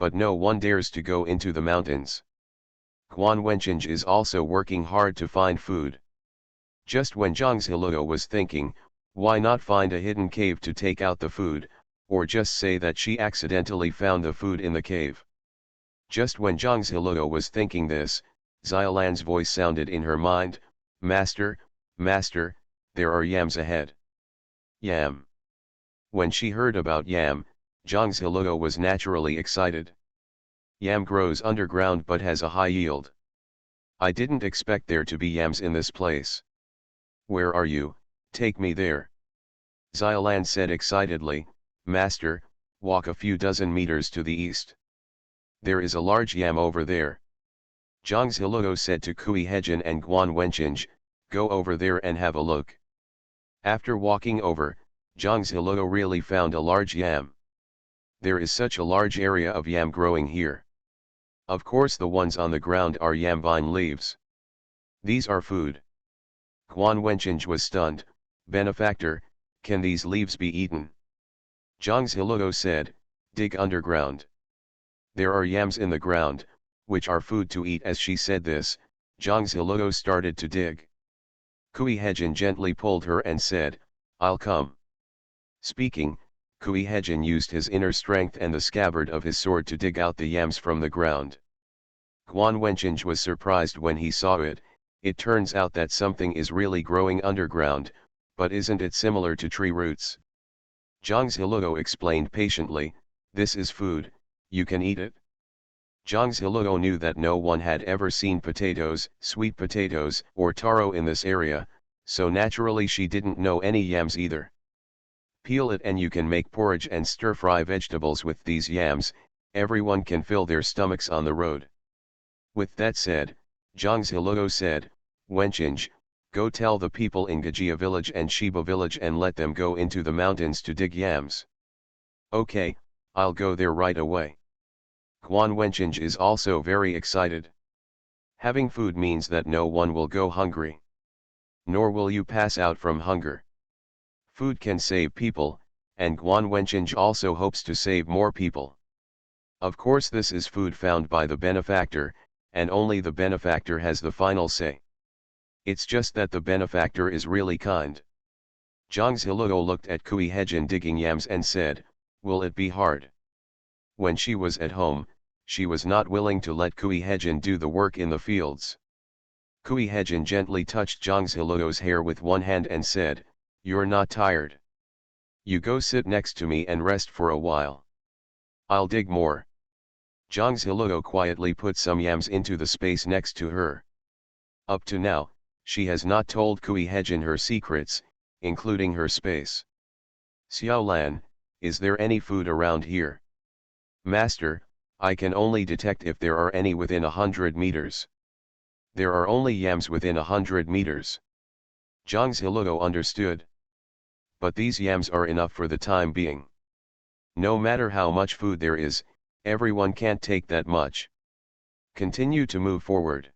But no one dares to go into the mountains." Guan Wenqing is also working hard to find food. Just when Zhang's Hiluo was thinking, why not find a hidden cave to take out the food, or just say that she accidentally found the food in the cave. Just when Zhang's Hiluo was thinking this, Xiaolan's voice sounded in her mind, "Master, Master, there are yams ahead." Yam. When she heard about yam, Zhang's Hiluo was naturally excited. Yam grows underground but has a high yield. I didn't expect there to be yams in this place. Where are you? Take me there. Xiaolan said excitedly, "Master, walk a few dozen meters to the east. There is a large yam over there." Zhang's Hiluo said to Kui Hejin and Guan Wenqing, "Go over there and have a look." After walking over, Zhang's Hiluo really found a large yam. There is such a large area of yam growing here. Of course the ones on the ground are yam vine leaves. These are food. Guan Wenqing was stunned. "Benefactor, can these leaves be eaten?" Zhang's Hiluo said, "Dig underground. There are yams in the ground, which are food to eat." As she said this, Zhang's Hiluo started to dig. Kui Hejin gently pulled her and said, "I'll come." Speaking, Kui Hejin used his inner strength and the scabbard of his sword to dig out the yams from the ground. Guan Wenqing was surprised when he saw it. It turns out that something is really growing underground, but isn't it similar to tree roots? Zhang's Hiluo explained patiently, "This is food, you can eat it." Zhang's Hiluo knew that no one had ever seen potatoes, sweet potatoes, or taro in this area, so naturally she didn't know any yams either. Peel it and you can make porridge and stir-fry vegetables with these yams. Everyone can fill their stomachs on the road. With that said, Zhang's Hiluo said, "Wenqing, go tell the people in Gajia village and Shiba village and let them go into the mountains to dig yams." "Okay, I'll go there right away." Guan Wenqing is also very excited. Having food means that no one will go hungry. Nor will you pass out from hunger. Food can save people, and Guan Wenqing also hopes to save more people. Of course this is food found by the benefactor, and only the benefactor has the final say. It's just that the benefactor is really kind. Zhang's Hiluo looked at Kui Hejin digging yams and said, "Will it be hard?" When she was at home, she was not willing to let Kui Hejin do the work in the fields. Kui Hejin gently touched Zhang's Hiluo's hair with one hand and said, "You're not tired. You go sit next to me and rest for a while. I'll dig more." Zhang's Hiluo quietly put some yams into the space next to her. Up to now, she has not told Kui Hejin her secrets, including her space. "Xiaolan, is there any food around here?" "Master, I can only detect if there are any within 100 meters. There are only yams within 100 meters. Zhang's Hiluo understood. "But these yams are enough for the time being. No matter how much food there is, everyone can't take that much. Continue to move forward.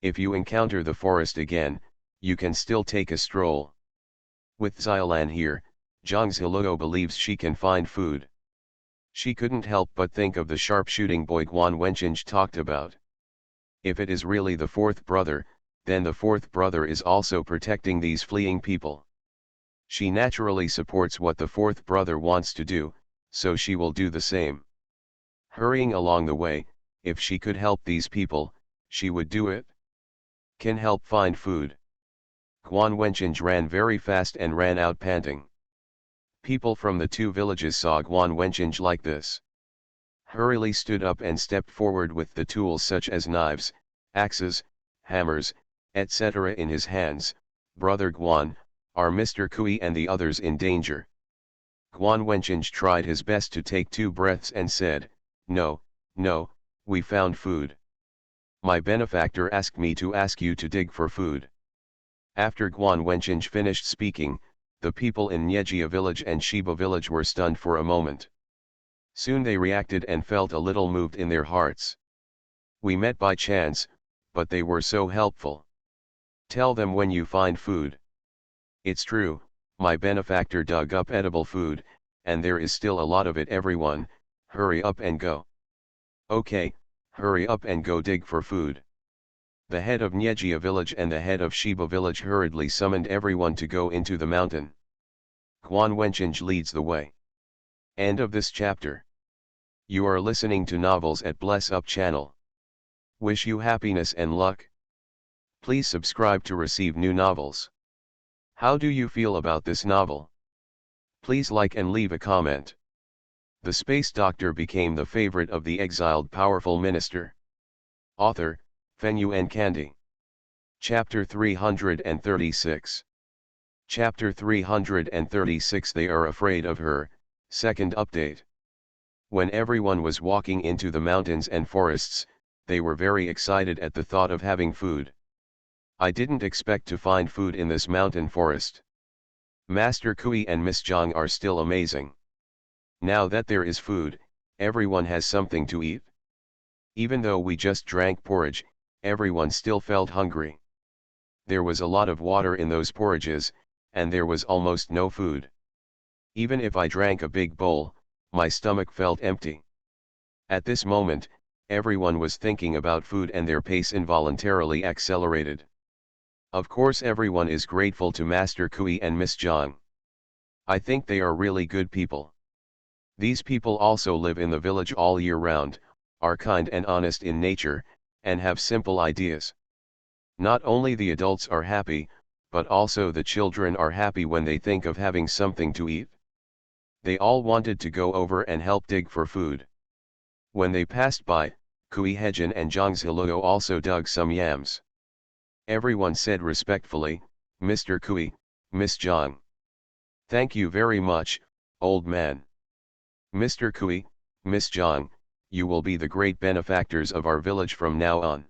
If you encounter the forest again, you can still take a stroll. With Xiaolan here, Zhang Ziluo believes she can find food. She couldn't help but think of the sharpshooting boy Guan Wenqing talked about. If it is really the fourth brother, then the fourth brother is also protecting these fleeing people. She naturally supports what the fourth brother wants to do, so she will do the same. Hurrying along the way, if she could help these people, she would do it. Can help find food. Guan Wenqing ran very fast and ran out panting. People from the two villages saw Guan Wenqing like this. Hurriedly stood up and stepped forward with the tools such as knives, axes, hammers, etc. in his hands. Brother Guan, are Mr. Kui and the others in danger? Guan Wenqing tried his best to take 2 breaths and said, No, no, we found food. My benefactor asked me to ask you to dig for food. After Guan Wenqing finished speaking, the people in Nyejia village and Shiba village were stunned for a moment. Soon they reacted and felt a little moved in their hearts. We met by chance, but they were so helpful. Tell them when you find food. It's true, my benefactor dug up edible food, and there is still a lot of it. Everyone, hurry up and go. Okay, hurry up and go dig for food. The head of Nyejia village and the head of Shiba village hurriedly summoned everyone to go into the mountain. Guan Wenqing leads the way. End of this chapter. You are listening to novels at Bless Up channel. Wish you happiness and luck. Please subscribe to receive new novels. How do you feel about this novel? Please like and leave a comment. The Space Doctor became the favorite of the exiled powerful minister. Author, Fenyuan Candy. Chapter 336. Chapter 336. They are afraid of her, second update. When everyone was walking into the mountains and forests, they were very excited at the thought of having food. I didn't expect to find food in this mountain forest. Master Kui and Miss Zhang are still amazing. Now that there is food, everyone has something to eat. Even though we just drank porridge, everyone still felt hungry. There was a lot of water in those porridges, and there was almost no food. Even if I drank a big bowl, my stomach felt empty. At this moment, everyone was thinking about food and their pace involuntarily accelerated. Of course everyone is grateful to Master Kui and Miss Zhang. I think they are really good people. These people also live in the village all year round, are kind and honest in nature, and have simple ideas. Not only the adults are happy, but also the children are happy when they think of having something to eat. They all wanted to go over and help dig for food. When they passed by, Kui Hejin and Zhang Ziluo also dug some yams. Everyone said respectfully, Mr. Kui, Miss Zhang. Thank you very much, old man. Mr. Kui, Miss Zhang, you will be the great benefactors of our village from now on.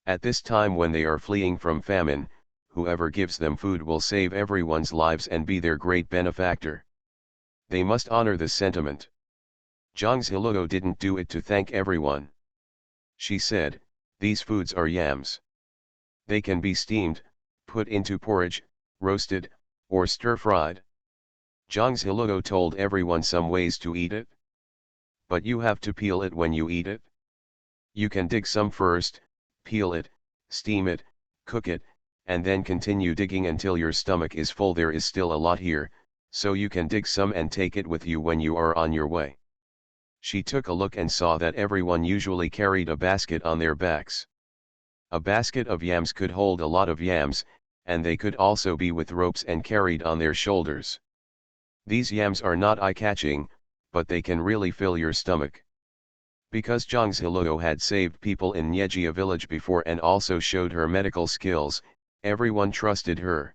At this time when they are fleeing from famine, whoever gives them food will save everyone's lives and be their great benefactor. They must honor this sentiment. Zhang Ziluo didn't do it to thank everyone. She said, these foods are yams. They can be steamed, put into porridge, roasted, or stir-fried. Zhang Ziluo told everyone some ways to eat it. But you have to peel it when you eat it. You can dig some first, peel it, steam it, cook it, and then continue digging until your stomach is full. There is still a lot here, so you can dig some and take it with you when you are on your way. She took a look and saw that everyone usually carried a basket on their backs. A basket of yams could hold a lot of yams, and they could also be with ropes and carried on their shoulders. These yams are not eye-catching, but they can really fill your stomach. Because Zhang Ziluo had saved people in Nyejia village before and also showed her medical skills, everyone trusted her.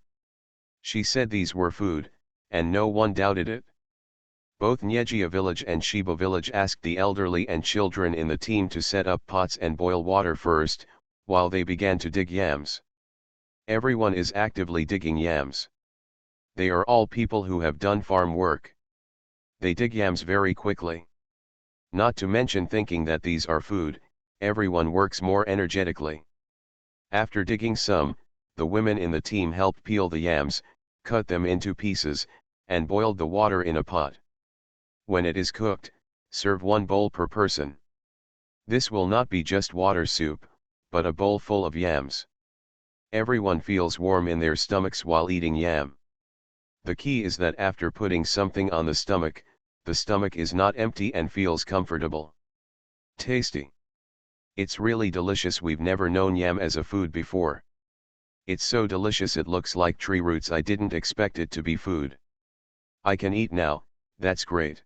She said these were food, and no one doubted it. Both Nyejia village and Shiba village asked the elderly and children in the team to set up pots and boil water first, while they began to dig yams. Everyone is actively digging yams. They are all people who have done farm work. They dig yams very quickly. Not to mention thinking that these are food, everyone works more energetically. After digging some, the women in the team helped peel the yams, cut them into pieces, and boiled the water in a pot. When it is cooked, serve 1 bowl per person. This will not be just water soup, but a bowl full of yams. Everyone feels warm in their stomachs while eating yam. The key is that after putting something on the stomach is not empty and feels comfortable. Tasty. It's really delicious. We've never known yam as a food before. It's so delicious it looks like tree roots. I didn't expect it to be food. I can eat now, that's great.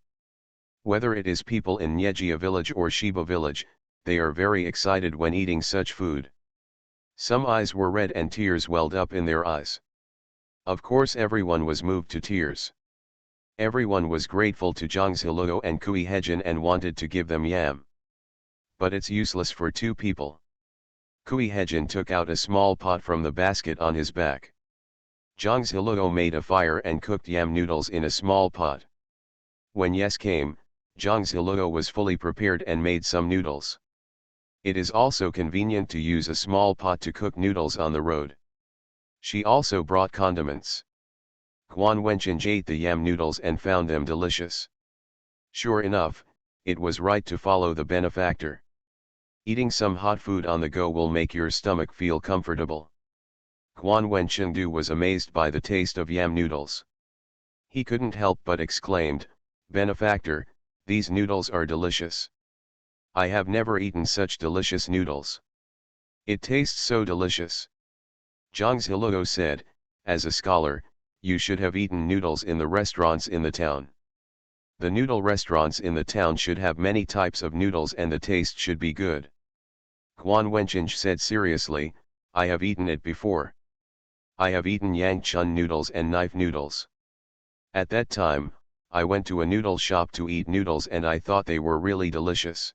Whether it is people in Nyejia village or Shiba village, they are very excited when eating such food. Some eyes were red and tears welled up in their eyes. Of course everyone was moved to tears. Everyone was grateful to Jongshiloo and Kui Hejin and wanted to give them yam. But it's useless for 2 people. Kui Hejin took out a small pot from the basket on his back. Jongshiloo made a fire and cooked yam noodles in a small pot. When yes came, Jongshiloo was fully prepared and made some noodles. It is also convenient to use a small pot to cook noodles on the road. She also brought condiments. Guan Wenqing ate the yam noodles and found them delicious. Sure enough, it was right to follow the benefactor. Eating some hot food on the go will make your stomach feel comfortable. Guan Wenqing was amazed by the taste of yam noodles. He couldn't help but exclaimed, "Benefactor, these noodles are delicious. I have never eaten such delicious noodles. It tastes so delicious." Jongshiloo said, "As a scholar, you should have eaten noodles in the restaurants in the town. The noodle restaurants in the town should have many types of noodles and the taste should be good." Guan Wenqing said seriously, "I have eaten it before. I have eaten Yangchun noodles and knife noodles. At that time, I went to a noodle shop to eat noodles and I thought they were really delicious.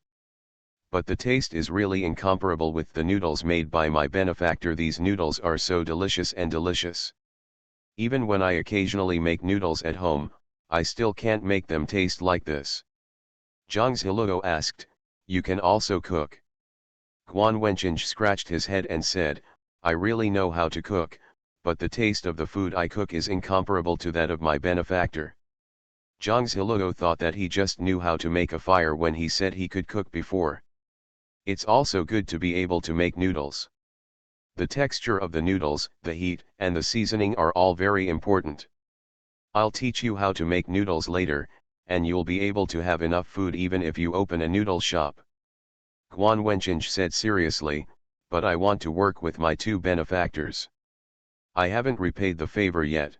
But the taste is really incomparable with the noodles made by my benefactor. These noodles are so delicious and delicious. Even when I occasionally make noodles at home, I still can't make them taste like this." Jongshiloo asked, "You can also cook?" Guan Wenqing scratched his head and said, "I really know how to cook, but the taste of the food I cook is incomparable to that of my benefactor." Jongshiloo thought that he just knew how to make a fire when he said he could cook before. It's also good to be able to make noodles. The texture of the noodles, the heat, and the seasoning are all very important. I'll teach you how to make noodles later, and you'll be able to have enough food even if you open a noodle shop. Guan Wenqing said seriously, "But I want to work with my 2 benefactors. I haven't repaid the favor yet."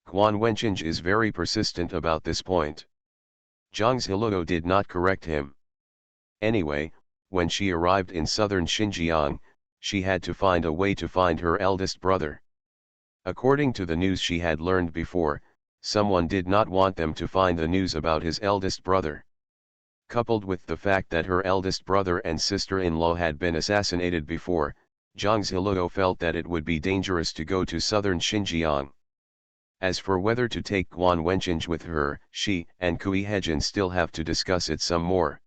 Guan Wenqing is very persistent about this point. Jongshiloo did not correct him. Anyway, when she arrived in southern Xinjiang, she had to find a way to find her eldest brother. According to the news she had learned before, someone did not want them to find the news about his eldest brother. Coupled with the fact that her eldest brother and sister-in-law had been assassinated before, Jongshiloo felt that it would be dangerous to go to southern Xinjiang. As for whether to take Guan Wenqing with her, she and Kui Hejin still have to discuss it some more.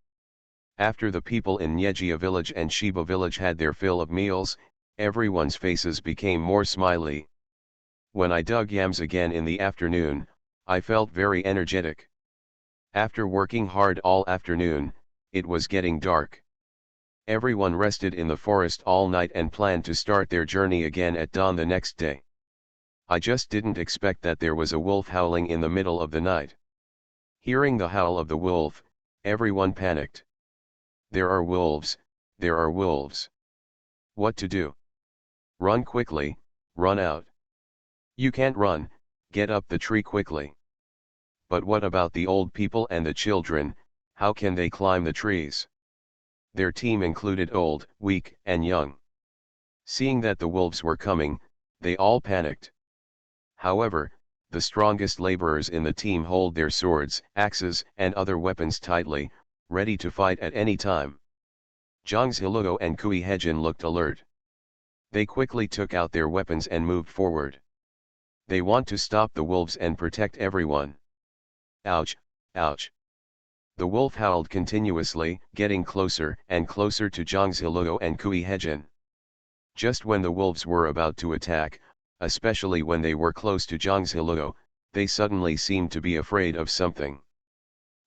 After the people in Nyejia village and Shiba village had their fill of meals, everyone's faces became more smiley. When I dug yams again in the afternoon, I felt very energetic. After working hard all afternoon, it was getting dark. Everyone rested in the forest all night and planned to start their journey again at dawn the next day. I just didn't expect that there was a wolf howling in the middle of the night. Hearing the howl of the wolf, everyone panicked. "There are wolves, there are wolves. What to do? Run quickly, run out. You can't run, get up the tree quickly. But what about the old people and the children, how can they climb the trees?" Their team included old, weak, and young. Seeing that the wolves were coming, they all panicked. However, the strongest laborers in the team hold their swords, axes, and other weapons tightly, ready to fight at any time. Jongshiloo and Kui Hejin looked alert. They quickly took out their weapons and moved forward. They want to stop the wolves and protect everyone. Ouch, Ouch! The wolf howled continuously, getting closer and closer to Zhang Ziluo and Kui Hejin. Just when the wolves were about to attack, especially when they were close to Zhang Ziluo, they suddenly seemed to be afraid of something.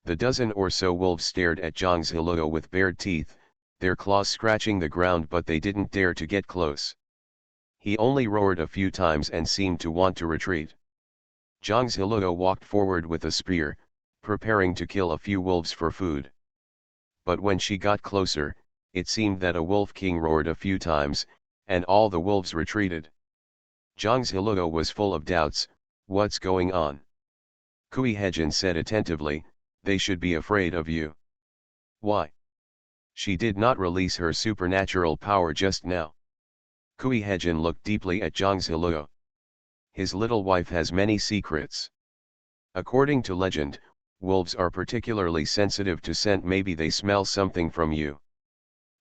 The dozen or so wolves stared at Zhang Ziluo with bared teeth, their claws scratching the ground, but they didn't dare to get close. He only roared a few times and seemed to want to retreat. Zhang Ziluo walked forward with a spear, preparing to kill a few wolves for food. But when she got closer, it seemed that a wolf king roared a few times, and all the wolves retreated. Zhang Ziluo was full of doubts. What's going on? Kui Hejin said attentively, they should be afraid of you. Why? She did not release her supernatural power just now. Kui Hejin looked deeply at Zhang Ziluo. His little wife has many secrets. According to legend, wolves are particularly sensitive to scent. Maybe they smell something from you.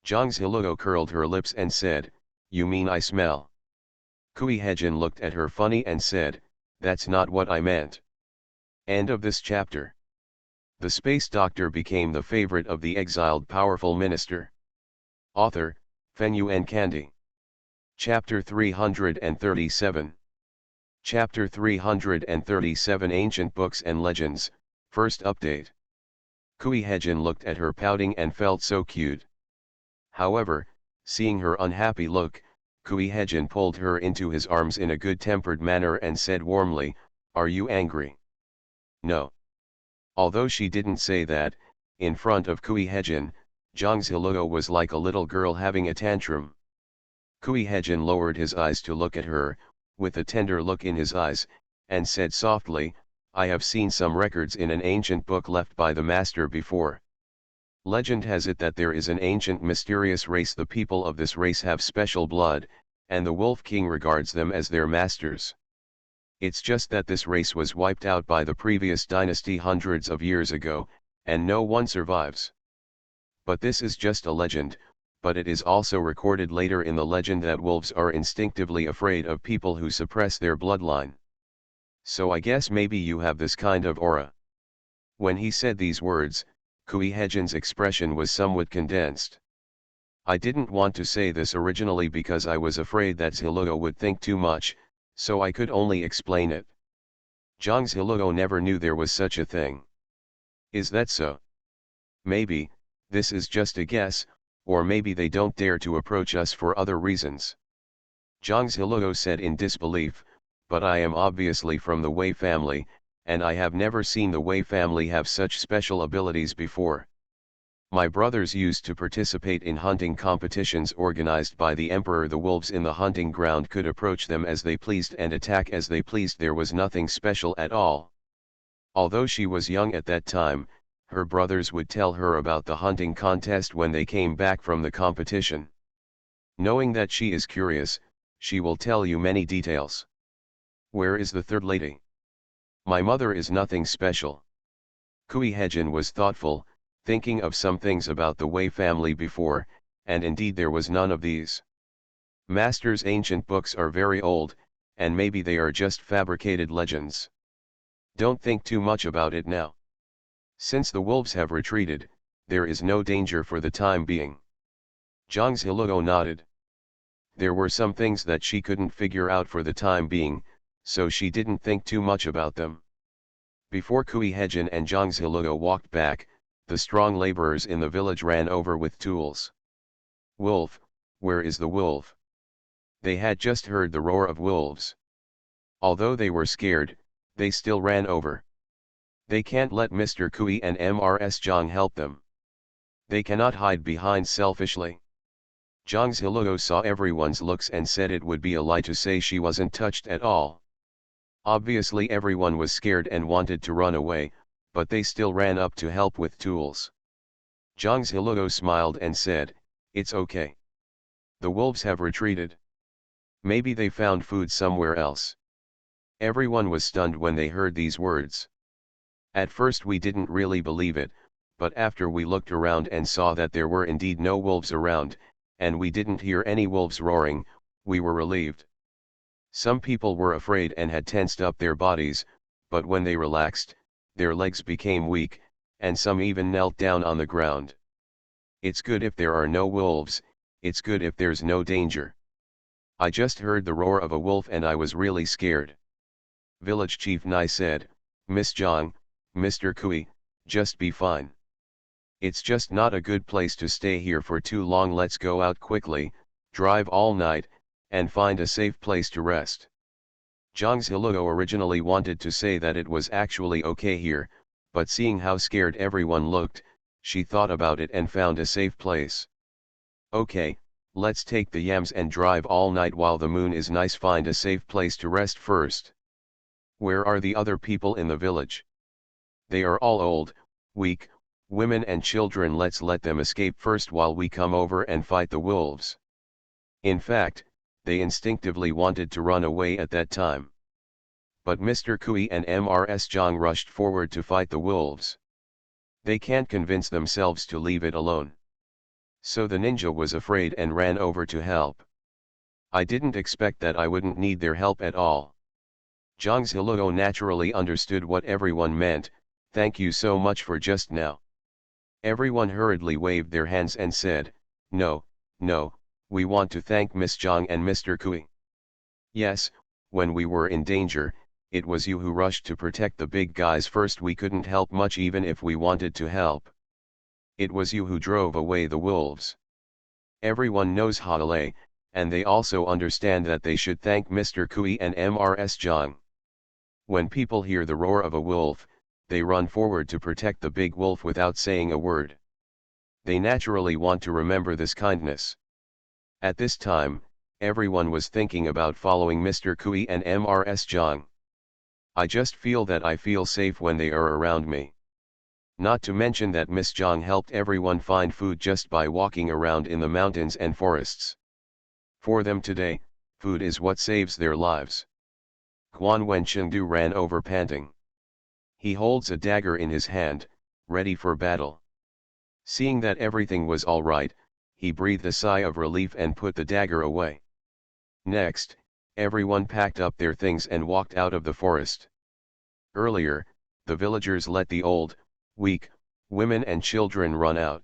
Zhang Ziluo curled her lips and said, you mean I smell? Kui Hejin looked at her funny and said, that's not what I meant. End of this chapter. The space doctor became the favorite of the exiled powerful minister. Author, Fenyuan Kandi. Chapter 337. Chapter 337 Ancient Books and Legends, First Update. Kui Hejin looked at her pouting and felt so cute. However, seeing her unhappy look, Kui Hejin pulled her into his arms in a good-tempered manner and said warmly, are you angry? No. Although she didn't say that, in front of Kui Hejin, Zhang Ziluo was like a little girl having a tantrum. Kui Hejin lowered his eyes to look at her, with a tender look in his eyes, and said softly, I have seen some records in an ancient book left by the master before. Legend has it that there is an ancient mysterious race. The people of this race have special blood, and the Wolf King regards them as their masters. It's just that this race was wiped out by the previous dynasty hundreds of years ago, and no one survives. But this is just a legend, but it is also recorded later in the legend that wolves are instinctively afraid of people who suppress their bloodline. So I guess maybe you have this kind of aura. When he said these words, Kui Hejin's expression was somewhat condensed. I didn't want to say this originally because I was afraid that Ziluo would think too much, so I could only explain it. Zhang Ziluo never knew there was such a thing. Is that so? Maybe, this is just a guess, or maybe they don't dare to approach us for other reasons. Zhang Ziluo said in disbelief, but I am obviously from the Wei family, and I have never seen the Wei family have such special abilities before. My brothers used to participate in hunting competitions organized by the emperor. The wolves in the hunting ground could approach them as they pleased and attack as they pleased. There was nothing special at all. Although she was young at that time, her brothers would tell her about the hunting contest when they came back from the competition. Knowing that she is curious, she will tell you many details. Where is the third lady? My mother is nothing special. Kui Hejin was thoughtful, thinking of some things about the Wei family before, and indeed there was none of these. Master's ancient books are very old, and maybe they are just fabricated legends. Don't think too much about it now. Since the wolves have retreated, there is no danger for the time being. Zhang Ziluo nodded. There were some things that she couldn't figure out for the time being, so she didn't think too much about them. Before Kui Hejin and Zhang Ziluo walked back, the strong laborers in the village ran over with tools. Wolf, where is the wolf? They had just heard the roar of wolves. Although they were scared, they still ran over. They can't let Mr. Kui and Mrs. Zhang help them. They cannot hide behind selfishly. Zhang Ziluo saw everyone's looks and said it would be a lie to say she wasn't touched at all. Obviously everyone was scared and wanted to run away, but they still ran up to help with tools. Zhang Ziluo smiled and said, it's okay. The wolves have retreated. Maybe they found food somewhere else. Everyone was stunned when they heard these words. At first we didn't really believe it, but after we looked around and saw that there were indeed no wolves around, and we didn't hear any wolves roaring, we were relieved. Some people were afraid and had tensed up their bodies, but when they relaxed, their legs became weak, and some even knelt down on the ground. It's good if there are no wolves, it's good if there's no danger. I just heard the roar of a wolf and I was really scared. Village Chief Nai said, Miss Zhang, Mr. Kui, just be fine. It's just not a good place to stay here for too long. Let's go out quickly, drive all night, and find a safe place to rest. Zhang Ziluo originally wanted to say that it was actually okay here, but seeing how scared everyone looked, she thought about it and found a safe place. Okay, let's take the yams and drive all night while the moon is nice. Find a safe place to rest first. Where are the other people in the village? They are all old, weak, women and children. Let's let them escape first while we come over and fight the wolves. In fact, they instinctively wanted to run away at that time. But Mr. Kui and Mrs. Zhang rushed forward to fight the wolves. They can't convince themselves to leave it alone. So the ninja was afraid and ran over to help. I didn't expect that I wouldn't need their help at all. Zhang Ziluo naturally understood what everyone meant. Thank you so much for just now. Everyone hurriedly waved their hands and said, No, no, we want to thank Miss Zhang and Mr. Kui. Yes, when we were in danger, it was you who rushed to protect the big guys first. We couldn't help much even if we wanted to help. It was you who drove away the wolves. Everyone knows Hadalei, and they also understand that they should thank Mr. Kui and Mrs. Zhang. When people hear the roar of a wolf, they run forward to protect the big wolf without saying a word. They naturally want to remember this kindness. At this time, everyone was thinking about following Mr. Kui and Mrs. Zhang. I just feel that I feel safe when they are around me. Not to mention that Miss Zhang helped everyone find food just by walking around in the mountains and forests. For them today, food is what saves their lives. Quan Wenchengdu ran over panting. He holds a dagger in his hand, ready for battle. Seeing that everything was all right, he breathed a sigh of relief and put the dagger away. Next, everyone packed up their things and walked out of the forest. Earlier, the villagers let the old, weak, women and children run out.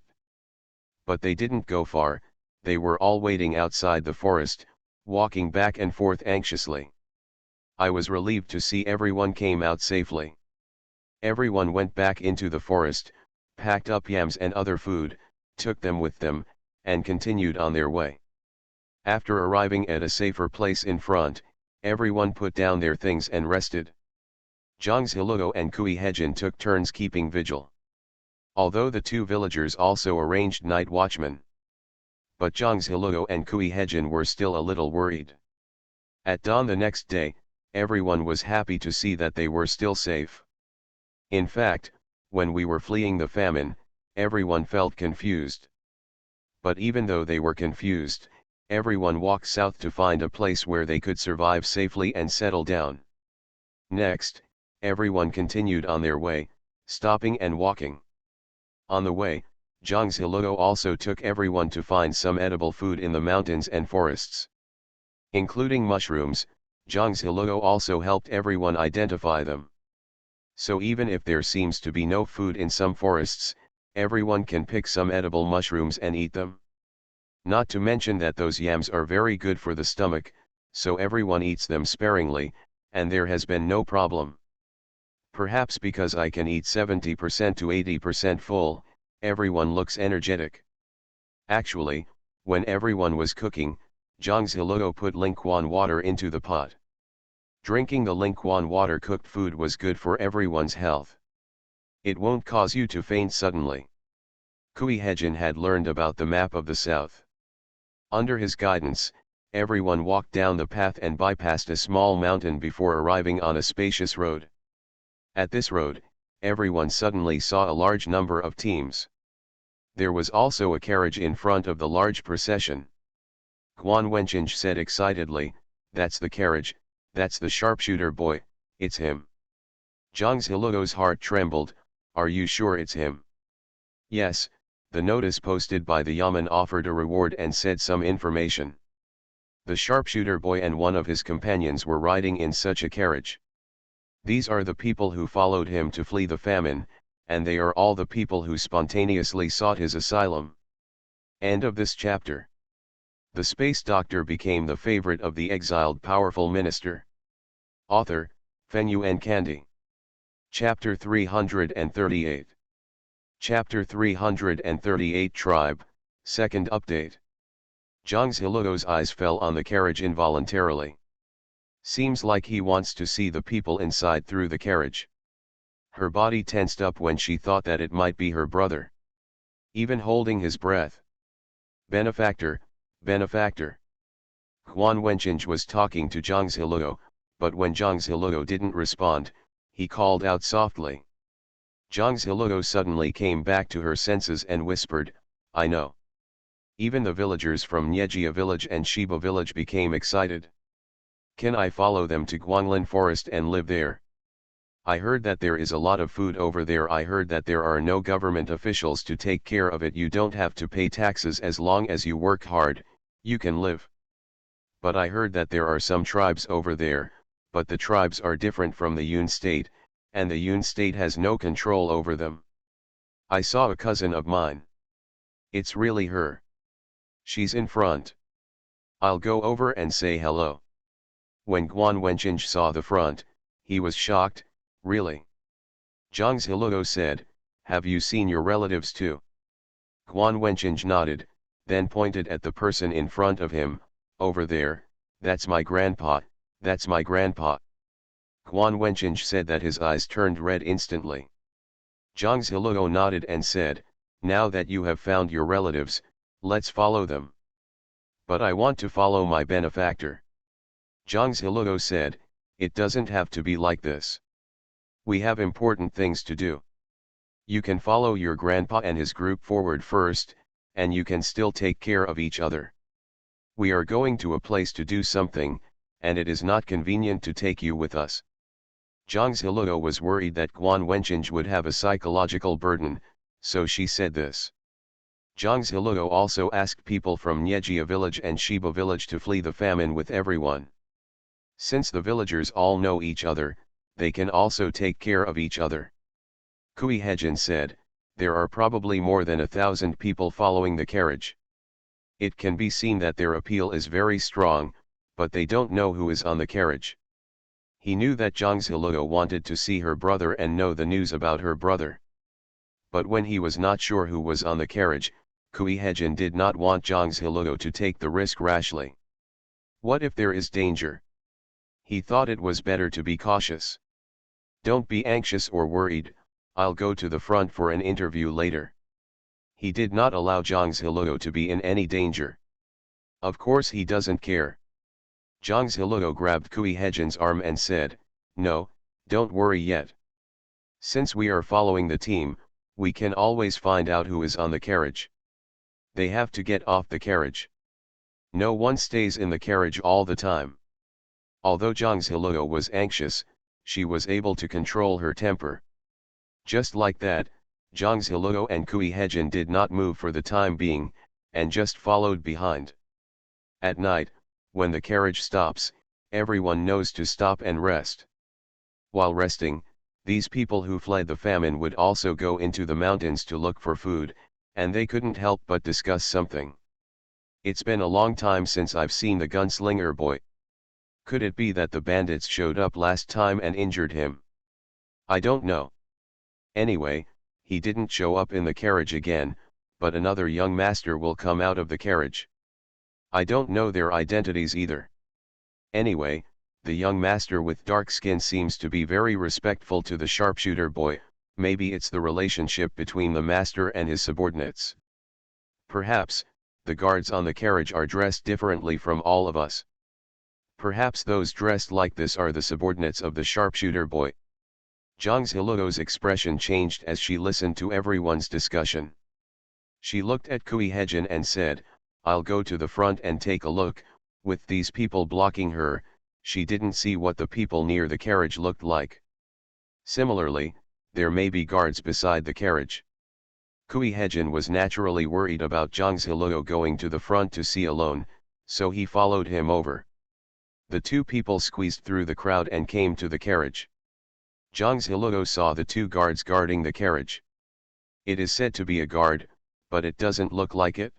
But they didn't go far, they were all waiting outside the forest, walking back and forth anxiously. I was relieved to see everyone came out safely. Everyone went back into the forest, packed up yams and other food, took them with them, and continued on their way. After arriving at a safer place in front, everyone put down their things and rested. Zhang Ziluo and Kui Hejin took turns keeping vigil. Although the two villagers also arranged night watchmen. But Zhang Ziluo and Kui Hejin were still a little worried. At dawn the next day, everyone was happy to see that they were still safe. In fact, when we were fleeing the famine, everyone felt confused. But even though they were confused, everyone walked south to find a place where they could survive safely and settle down. Next, everyone continued on their way, stopping and walking. On the way, Zhang Ziluo also took everyone to find some edible food in the mountains and forests. Including mushrooms, Zhang Ziluo also helped everyone identify them. So even if there seems to be no food in some forests, everyone can pick some edible mushrooms and eat them. Not to mention that those yams are very good for the stomach, so everyone eats them sparingly, and there has been no problem. Perhaps because I can eat 70% to 80% full, everyone looks energetic. Actually, when everyone was cooking, Zhang Ziluo put Lingquan water into the pot. Drinking the Lingquan water cooked food was good for everyone's health. It won't cause you to faint suddenly. Kui Hejin had learned about the map of the south. Under his guidance, everyone walked down the path and bypassed a small mountain before arriving on a spacious road. At this road, everyone suddenly saw a large number of teams. There was also a carriage in front of the large procession. Quan Wencheng said excitedly, "That's the carriage, that's the sharpshooter boy, it's him." Zhang Ziluo's heart trembled. "Are you sure it's him?" "Yes, the notice posted by the Yamen offered a reward and said some information. The sharpshooter boy and one of his companions were riding in such a carriage." These are the people who followed him to flee the famine, and they are all the people who spontaneously sought his asylum. End of this chapter. The space doctor became the favorite of the exiled powerful minister. Author, Fenyuan Kandi. Chapter 338. Chapter 338 Tribe, Second Update. Zhang Ziluo's eyes fell on the carriage involuntarily. Seems like he wants to see the people inside through the carriage. Her body tensed up when she thought that it might be her brother. Even holding his breath. Benefactor, benefactor. Huan Wenqing was talking to Zhang Ziluo, but when Zhang Ziluo didn't respond, he called out softly. Zhang Ziluo suddenly came back to her senses and whispered, "I know." Even the villagers from Nyejia village and Shiba village became excited. Can I follow them to Guanglin forest and live there? I heard that there is a lot of food over there. I heard that there are no government officials to take care of it. You don't have to pay taxes as long as you work hard, you can live. But I heard that there are some tribes over there, but the tribes are different from the Yun state, and the Yun state has no control over them. I saw a cousin of mine. It's really her. She's in front. I'll go over and say hello. When Guan Wenqing saw the front, he was shocked. Really? Zhang Ziluo said, "Have you seen your relatives too?" Guan Wenqing nodded, then pointed at the person in front of him. "Over there, that's my grandpa, that's my grandpa." Guan Wenqing said that his eyes turned red instantly. Zhang Ziluo nodded and said, "Now that you have found your relatives, let's follow them." "But I want to follow my benefactor." Zhang Ziluo said, "It doesn't have to be like this. We have important things to do. You can follow your grandpa and his group forward first, and you can still take care of each other. We are going to a place to do something, and it is not convenient to take you with us." Zhang Ziluo was worried that Guan Wenqing would have a psychological burden, so she said this. Zhang Ziluo also asked people from Nyejia village and Shiba village to flee the famine with everyone. Since the villagers all know each other, they can also take care of each other. Kui Hejin said, "There are probably more than 1,000 people following the carriage. It can be seen that their appeal is very strong, but they don't know who is on the carriage." He knew that Zhang Ziluo wanted to see her brother and know the news about her brother. But when he was not sure who was on the carriage, Kui Hejin did not want Zhang Ziluo to take the risk rashly. What if there is danger? He thought it was better to be cautious. "Don't be anxious or worried, I'll go to the front for an interview later." He did not allow Zhang Ziluo to be in any danger. Of course he doesn't care. Zhang Ziluo grabbed Kui Hejin's arm and said, "No, don't worry yet. Since we are following the team, we can always find out who is on the carriage. They have to get off the carriage. No one stays in the carriage all the time." Although Zhang Ziluo was anxious, she was able to control her temper. Just like that, Zhang Ziluo and Kui Hejin did not move for the time being, and just followed behind. At night, when the carriage stops, everyone knows to stop and rest. While resting, these people who fled the famine would also go into the mountains to look for food, and they couldn't help but discuss something. "It's been a long time since I've seen the gunslinger boy. Could it be that the bandits showed up last time and injured him? I don't know. Anyway, he didn't show up in the carriage again, but another young master will come out of the carriage. I don't know their identities either. Anyway, the young master with dark skin seems to be very respectful to the sharpshooter boy. Maybe it's the relationship between the master and his subordinates. Perhaps, the guards on the carriage are dressed differently from all of us. Perhaps those dressed like this are the subordinates of the sharpshooter boy." Zhang Ziluo's expression changed as she listened to everyone's discussion. She looked at Kui Hejin and said, "I'll go to the front and take a look." With these people blocking her, she didn't see what the people near the carriage looked like. Similarly, there may be guards beside the carriage. Kui Hejin was naturally worried about Zhang Ziluo going to the front to see alone, so he followed him over. The two people squeezed through the crowd and came to the carriage. Zhang Ziluo saw the two guards guarding the carriage. It is said to be a guard, but it doesn't look like it.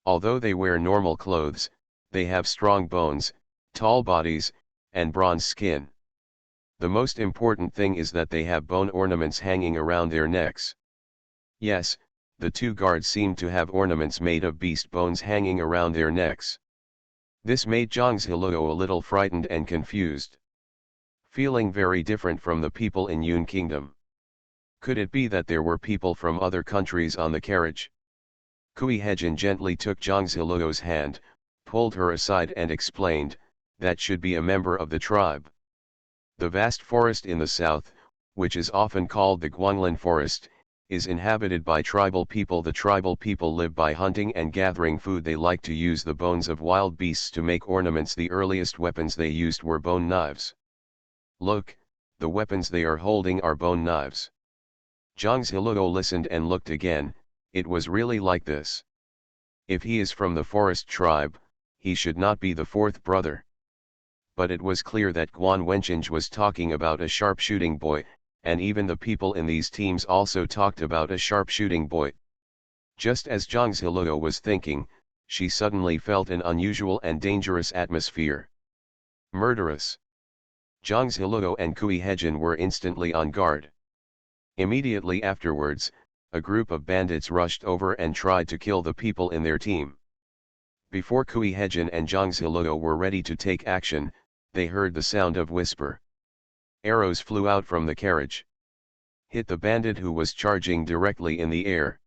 Although they wear normal clothes, they have strong bones, tall bodies, and bronze skin. The most important thing is that they have bone ornaments hanging around their necks. Yes, the two guards seemed to have ornaments made of beast bones hanging around their necks. This made Zhang Ziluo a little frightened and confused. Feeling very different from the people in Yun Kingdom. Could it be that there were people from other countries on the carriage? Kui Hejin gently took Zhang Ziluo's hand, pulled her aside and explained, that should be a member of the tribe. The vast forest in the south, which is often called the Guanglin Forest, is inhabited by tribal people. The tribal people live by hunting and gathering food. They like to use the bones of wild beasts to make ornaments. The earliest weapons they used were bone knives. Look, the weapons they are holding are bone knives. Zhang Ziluo listened and looked again. It was really like this. If he is from the forest tribe, he should not be the fourth brother. But it was clear that Guan Wenqing was talking about a sharpshooting boy, and even the people in these teams also talked about a sharpshooting boy. Just as Zhang Ziluo was thinking, she suddenly felt an unusual and dangerous atmosphere. Murderous. Zhang Ziluo and Kui Hejin were instantly on guard. Immediately afterwards, a group of bandits rushed over and tried to kill the people in their team. Before Kui Hejin and Zhang Ziluo were ready to take action, they heard the sound of whisper. Arrows flew out from the carriage. Hit the bandit who was charging directly in the air.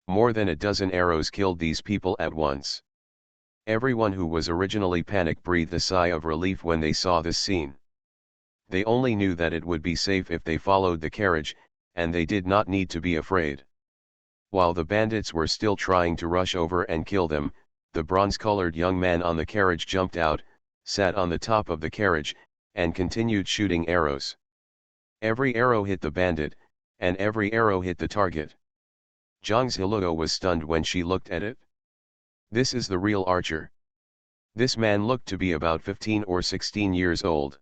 More than a dozen arrows killed these people at once. Everyone who was originally panicked breathed a sigh of relief when they saw this scene. They only knew that it would be safe if they followed the carriage, and they did not need to be afraid. While the bandits were still trying to rush over and kill them, the bronze-colored young man on the carriage jumped out, sat on the top of the carriage, and continued shooting arrows. Every arrow hit the bandit, and every arrow hit the target. Zhang Ziluo was stunned when she looked at it. This is the real archer. This man looked to be about 15 or 16 years old.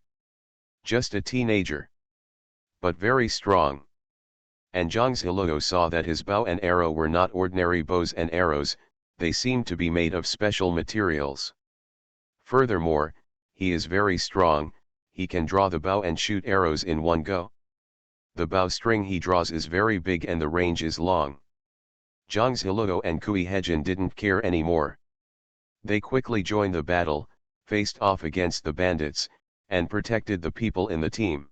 Just a teenager. But very strong. And Zhang Ziluo saw that his bow and arrow were not ordinary bows and arrows, they seemed to be made of special materials. Furthermore, he is very strong, he can draw the bow and shoot arrows in one go. The bowstring he draws is very big and the range is long. Zhang Ziluo and Kui Hejin didn't care anymore. They quickly joined the battle, faced off against the bandits, and protected the people in the team.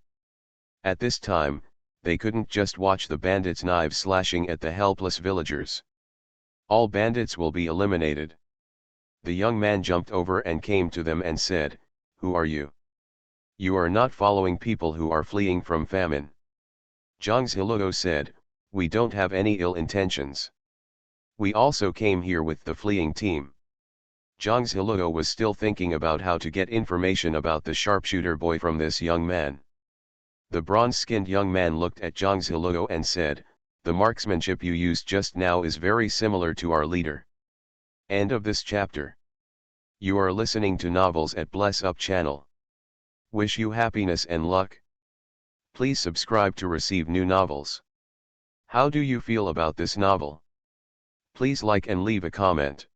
At this time, they couldn't just watch the bandits' knives slashing at the helpless villagers. All bandits will be eliminated. The young man jumped over and came to them and said, "Who are you? You are not following people who are fleeing from famine." Zhang Ziluo said, "We don't have any ill intentions. We also came here with the fleeing team." Zhang Ziluo was still thinking about how to get information about the sharpshooter boy from this young man. The bronze-skinned young man looked at Zhang Ziluo and said, "The marksmanship you used just now is very similar to our leader." End of this chapter. You are listening to Novels at Bless Up channel. Wish you happiness and luck. Please subscribe to receive new novels. How do you feel about this novel? Please like and leave a comment.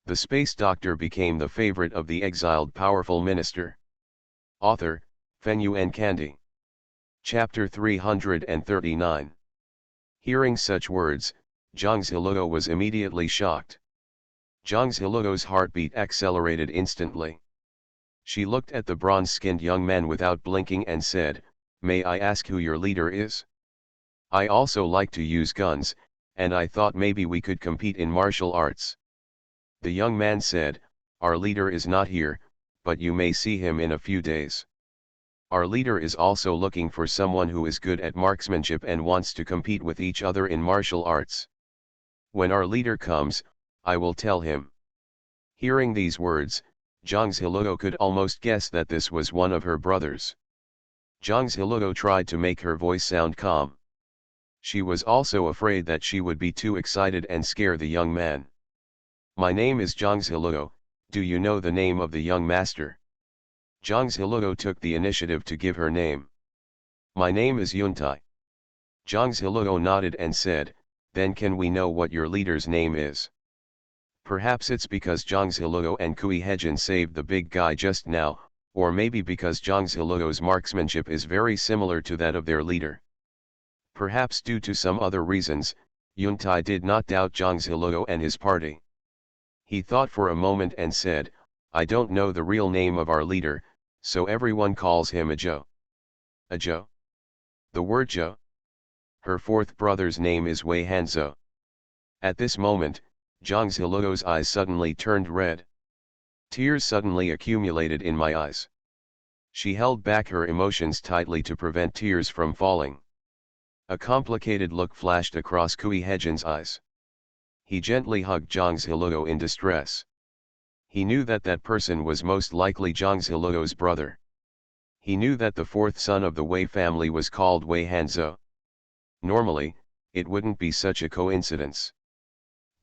The space doctor became the favorite of the exiled powerful minister. Author, Fenyuan Kandi. Chapter 339. Hearing such words, Zhang Ziluo was immediately shocked. Zhang Ziluo's heartbeat accelerated instantly. She looked at the bronze-skinned young man without blinking and said, "May I ask who your leader is? I also like to use guns, and I thought maybe we could compete in martial arts." The young man said, "Our leader is not here, but you may see him in a few days. Our leader is also looking for someone who is good at marksmanship and wants to compete with each other in martial arts. When our leader comes, I will tell him." Hearing these words, Zhang Ziluo could almost guess that this was one of her brothers. Zhang Ziluo tried to make her voice sound calm. She was also afraid that she would be too excited and scare the young man. "My name is Zhang Ziluo, do you know the name of the young master?" Zhang Ziluo took the initiative to give her name. My name is Yuntai. Zhang Ziluo nodded and said, then can we know what your leader's name is? Perhaps it's because Zhang Ziluo and Kui Hejin saved the big guy just now, or maybe because Zhang Ziluo's marksmanship is very similar to that of their leader. Perhaps due to some other reasons, Yuntai did not doubt Zhang Ziluo and his party. He thought for a moment and said, I don't know the real name of our leader, so everyone calls him a Zhou. A Zhou? The word Zhou? Her fourth brother's name is Wei Hanzhou. At this moment, Zhang Ziluo's eyes suddenly turned red. Tears suddenly accumulated in my eyes. She held back her emotions tightly to prevent tears from falling. A complicated look flashed across Kui Hejin's eyes. He gently hugged Zhang Ziluo in distress. He knew that that person was most likely Zhang Ziluo's brother. He knew that the fourth son of the Wei family was called Wei Hanzhou. Normally, it wouldn't be such a coincidence.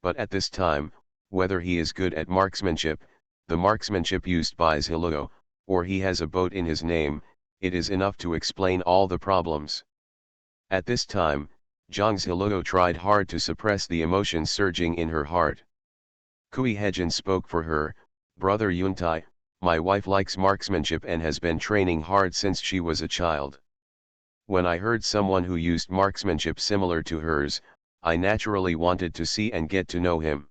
But at this time, whether he is good at marksmanship, the marksmanship used by Ziluo, or he has a boat in his name, it is enough to explain all the problems. At this time, Zhang Ziluo tried hard to suppress the emotions surging in her heart. Kui Hejin spoke for her, Brother Yuntai, my wife likes marksmanship and has been training hard since she was a child. When I heard someone who used marksmanship similar to hers, I naturally wanted to see and get to know him.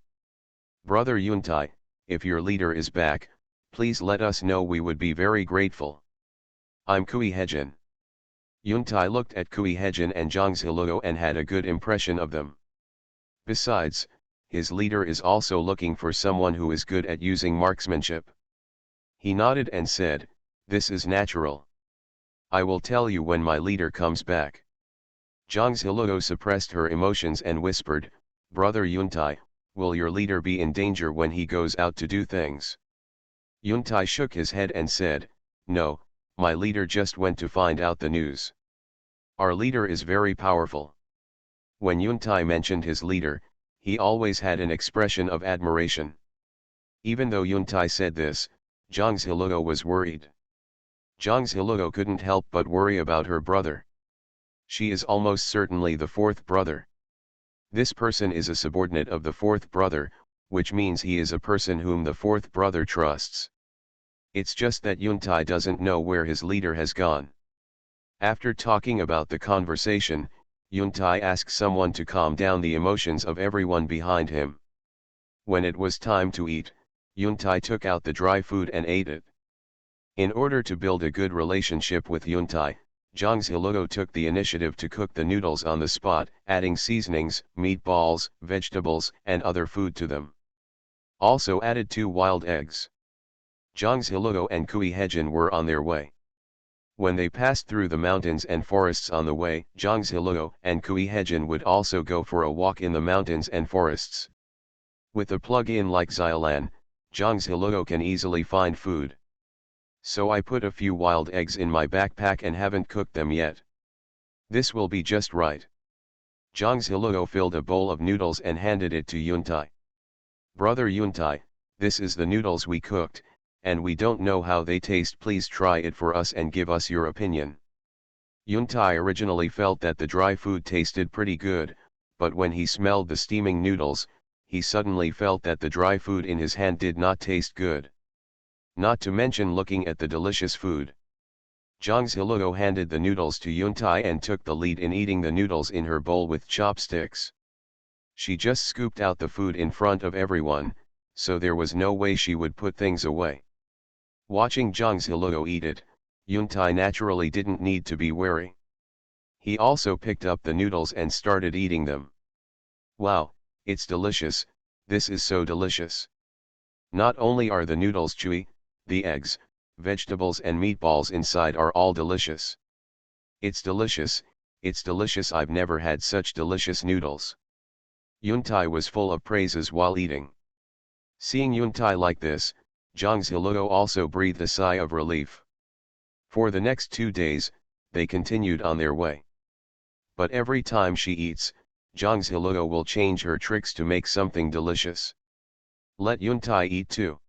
Brother Yuntai, if your leader is back, please let us know, we would be very grateful. I'm Kui Hejin. Yuntai looked at Kui Hejin and Zhang Ziluo and had a good impression of them. Besides, his leader is also looking for someone who is good at using marksmanship. He nodded and said, this is natural. I will tell you when my leader comes back. Zhang Ziluo suppressed her emotions and whispered, Brother Yuntai, will your leader be in danger when he goes out to do things? Yuntai shook his head and said, no, my leader just went to find out the news. Our leader is very powerful. When Yuntai mentioned his leader, he always had an expression of admiration. Even though Yuntai said this, Zhang Ziluo was worried. Zhang Ziluo couldn't help but worry about her brother. She is almost certainly the fourth brother. This person is a subordinate of the fourth brother, which means he is a person whom the fourth brother trusts. It's just that Yuntai doesn't know where his leader has gone. After talking about the conversation, Yuntai asked someone to calm down the emotions of everyone behind him. When it was time to eat, Yuntai took out the dry food and ate it. In order to build a good relationship with Yuntai, Zhang Ziluo took the initiative to cook the noodles on the spot, adding seasonings, meatballs, vegetables, and other food to them. Also added 2 wild eggs. Zhang Ziluo and Kui Hejin were on their way. When they passed through the mountains and forests on the way, Zhang Ziluo and Kui Hejin would also go for a walk in the mountains and forests. With a plug-in like Xiaolan, Zhang Ziluo can easily find food. So I put a few wild eggs in my backpack and haven't cooked them yet. This will be just right. Zhang Ziluo filled a bowl of noodles and handed it to Yuntai. Brother Yuntai, this is the noodles we cooked, and we don't know how they taste, please try it for us and give us your opinion. Yuntai originally felt that the dry food tasted pretty good, but when he smelled the steaming noodles, he suddenly felt that the dry food in his hand did not taste good. Not to mention looking at the delicious food. Zhang Ziluo handed the noodles to Yuntai and took the lead in eating the noodles in her bowl with chopsticks. She just scooped out the food in front of everyone, so there was no way she would put things away. Watching Zhang Ziluo eat it, Yuntai naturally didn't need to be wary. He also picked up the noodles and started eating them. Wow, it's delicious, this is so delicious. Not only are the noodles chewy, the eggs, vegetables and meatballs inside are all delicious. It's delicious, I've never had such delicious noodles. Yuntai was full of praises while eating. Seeing Yuntai like this, Zhang Ziluo also breathed a sigh of relief. For the next 2 days, they continued on their way. But every time she eats, Zhang Ziluo will change her tricks to make something delicious. Let Yuntai eat too.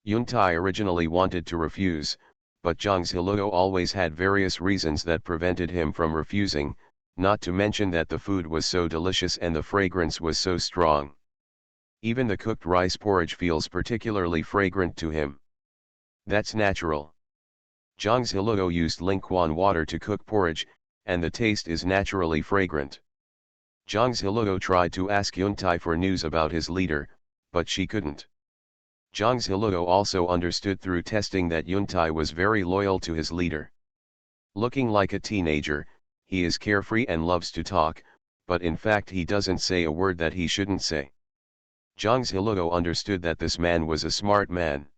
Yuntai originally wanted to refuse, but Zhang Ziluo always had various reasons that prevented him from refusing, not to mention that the food was so delicious and the fragrance was so strong. Even the cooked rice porridge feels particularly fragrant to him. That's natural. Zhang Ziluo used Lingquan water to cook porridge, and the taste is naturally fragrant. Zhang Ziluo tried to ask Yuntai for news about his leader, but she couldn't. Zhang Ziluo also understood through testing that Yuntai was very loyal to his leader. Looking like a teenager, he is carefree and loves to talk, but in fact he doesn't say a word that he shouldn't say. Zhang Ziluo understood that this man was a smart man.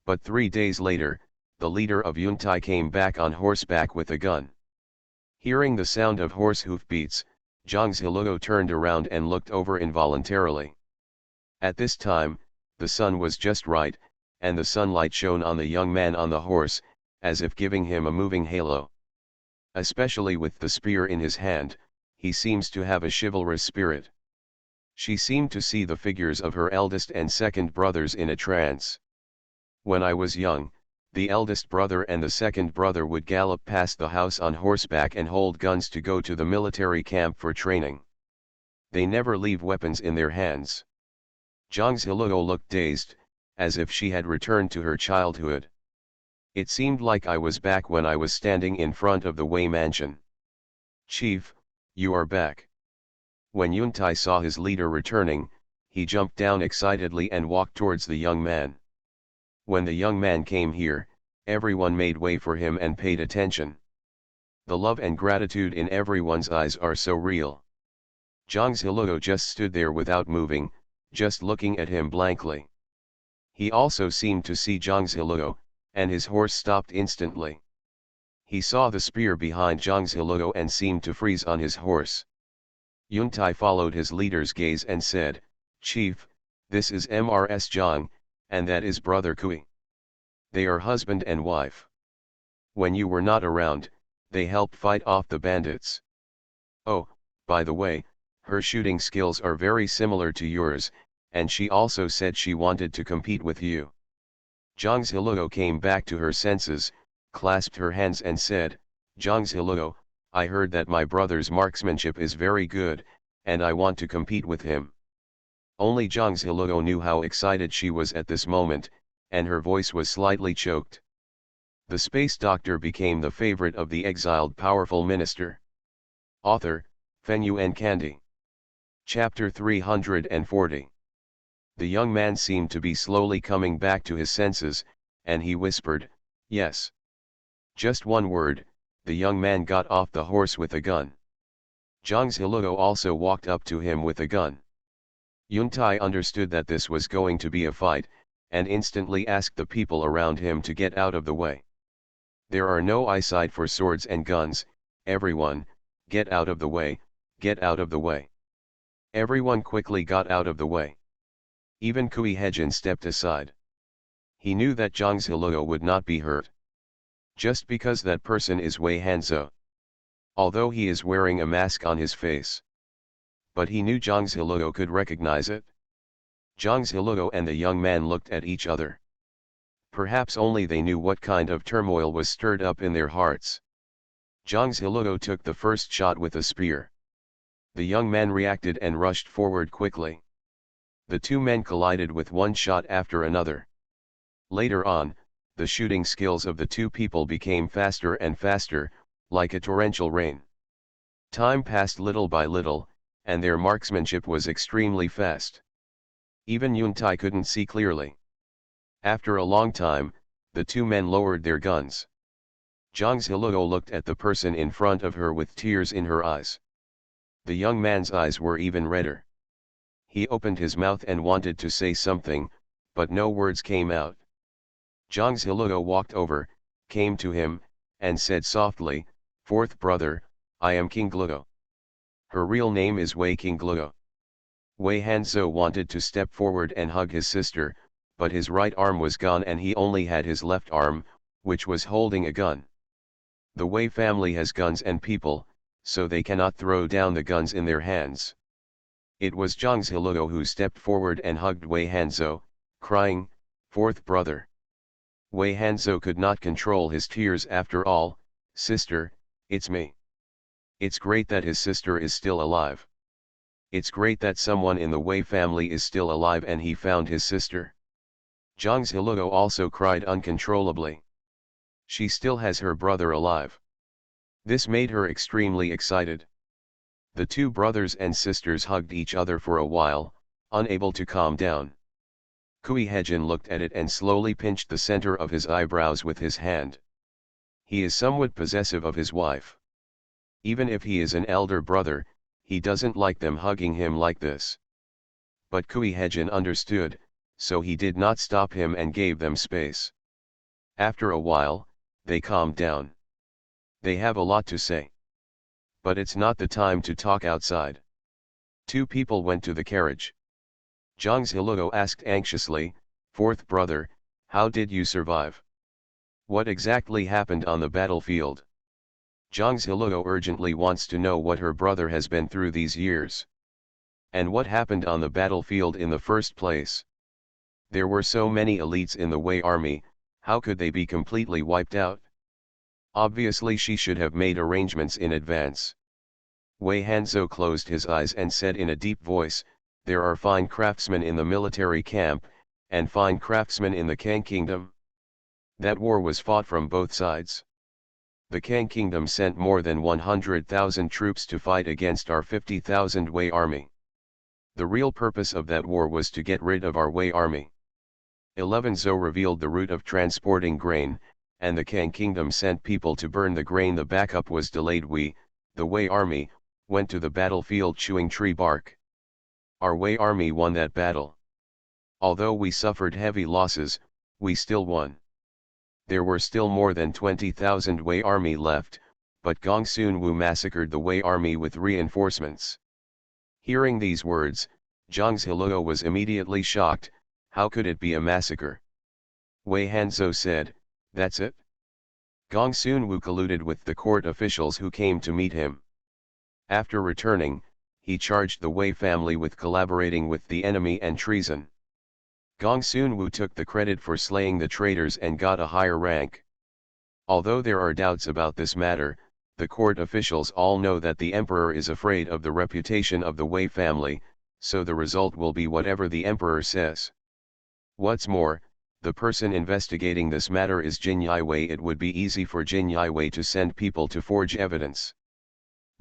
But 3 days later, the leader of Yuntai came back on horseback with a gun. Hearing the sound of horse hoofbeats, Zhang Ziluo turned around and looked over involuntarily. At this time, the sun was just right, and the sunlight shone on the young man on the horse, as if giving him a moving halo. Especially with the spear in his hand, he seems to have a chivalrous spirit. She seemed to see the figures of her eldest and second brothers in a trance. When I was young, the eldest brother and the second brother would gallop past the house on horseback and hold guns to go to the military camp for training. They never leave weapons in their hands. Zhang Ziluo looked dazed, as if she had returned to her childhood. It seemed like I was back when I was standing in front of the Wei mansion. "Chief, you are back." When Yuntai saw his leader returning, he jumped down excitedly and walked towards the young man. When the young man came here, everyone made way for him and paid attention. The love and gratitude in everyone's eyes are so real. Zhang Ziluo just stood there without moving, just looking at him blankly. He also seemed to see Zhang Ziluo, and his horse stopped instantly. He saw the spear behind Zhang Ziluo and seemed to freeze on his horse. Yuntai followed his leader's gaze and said, "Chief, this is Mrs. Zhang, and that is brother Kui. They are husband and wife. When you were not around, they helped fight off the bandits. Oh, by the way, her shooting skills are very similar to yours, and she also said she wanted to compete with you." Zhang Ziluo came back to her senses, clasped her hands and said, "Zhang Ziluo, I heard that my brother's marksmanship is very good, and I want to compete with him." Only Zhang Ziluo knew how excited she was at this moment, and her voice was slightly choked. The space doctor became the favorite of the exiled powerful minister. Author, Fenyuan Kandi. Chapter 340. The young man seemed to be slowly coming back to his senses, and he whispered, "Yes." Just one word, the young man got off the horse with a gun. Zhang Ziluo also walked up to him with a gun. Yuntai understood that this was going to be a fight, and instantly asked the people around him to get out of the way. "There are no eyesight for swords and guns, everyone, get out of the way, get out of the way." Everyone quickly got out of the way. Even Kui Hejin stepped aside. He knew that Zhang Ziluo would not be hurt. Just because that person is Wei Hanzhou. Although he is wearing a mask on his face. But he knew Zhang Ziluo could recognize it. Zhang Ziluo and the young man looked at each other. Perhaps only they knew what kind of turmoil was stirred up in their hearts. Zhang Ziluo took the first shot with a spear. The young man reacted and rushed forward quickly. The two men collided with one shot after another. Later on, the shooting skills of the two people became faster and faster, like a torrential rain. Time passed little by little, and their marksmanship was extremely fast. Even Yuntai couldn't see clearly. After a long time, the two men lowered their guns. Zhang Ziluo looked at the person in front of her with tears in her eyes. The young man's eyes were even redder. He opened his mouth and wanted to say something, but no words came out. Zhang Ziluo walked over, came to him, and said softly, "Fourth brother, I am King Gluo." Her real name is Wei King Gluo. Wei Hanzhou wanted to step forward and hug his sister, but his right arm was gone and he only had his left arm, which was holding a gun. The Wei family has guns and people, so they cannot throw down the guns in their hands. It was Zhang Ziluo who stepped forward and hugged Wei Hanzhou, crying, "Fourth brother." Wei Hanzhou could not control his tears. After all, sister, it's me. It's great that his sister is still alive. It's great that someone in the Wei family is still alive and he found his sister. Zhang Ziluo also cried uncontrollably. She still has her brother alive. This made her extremely excited. The two brothers and sisters hugged each other for a while, unable to calm down. Kui Hejin looked at it and slowly pinched the center of his eyebrows with his hand. He is somewhat possessive of his wife. Even if he is an elder brother, he doesn't like them hugging him like this. But Kui Hejin understood, so he did not stop him and gave them space. After a while, they calmed down. They have a lot to say. But it's not the time to talk outside. Two people went to the carriage. Zhang Ziluo asked anxiously, "Fourth brother, how did you survive? What exactly happened on the battlefield?" Zhang Ziluo urgently wants to know what her brother has been through these years. And what happened on the battlefield in the first place? There were so many elites in the Wei army, how could they be completely wiped out? Obviously she should have made arrangements in advance. Wei Hanzhou closed his eyes and said in a deep voice, "There are fine craftsmen in the military camp, and fine craftsmen in the Kang Kingdom. That war was fought from both sides. The Kang Kingdom sent more than 100,000 troops to fight against our 50,000 Wei army. The real purpose of that war was to get rid of our Wei army. 11 Zhou revealed the route of transporting grain, and the Kang Kingdom sent people to burn the grain. The backup was delayed. We, the Wei army, went to the battlefield chewing tree bark. Our Wei army won that battle. Although we suffered heavy losses, we still won. There were still more than 20,000 Wei army left, but Gong Sun Wu massacred the Wei army with reinforcements." Hearing these words, Zhang Ziluo was immediately shocked. How could it be a massacre? Wei Hanzhou said, "That's it?" Gong Sun Wu colluded with the court officials who came to meet him. After returning, he charged the Wei family with collaborating with the enemy and treason. Gong Sun Wu took the credit for slaying the traitors and got a higher rank. Although there are doubts about this matter, the court officials all know that the emperor is afraid of the reputation of the Wei family, so the result will be whatever the emperor says. What's more, the person investigating this matter is Jin Yiwei. It would be easy for Jin Yiwei to send people to forge evidence.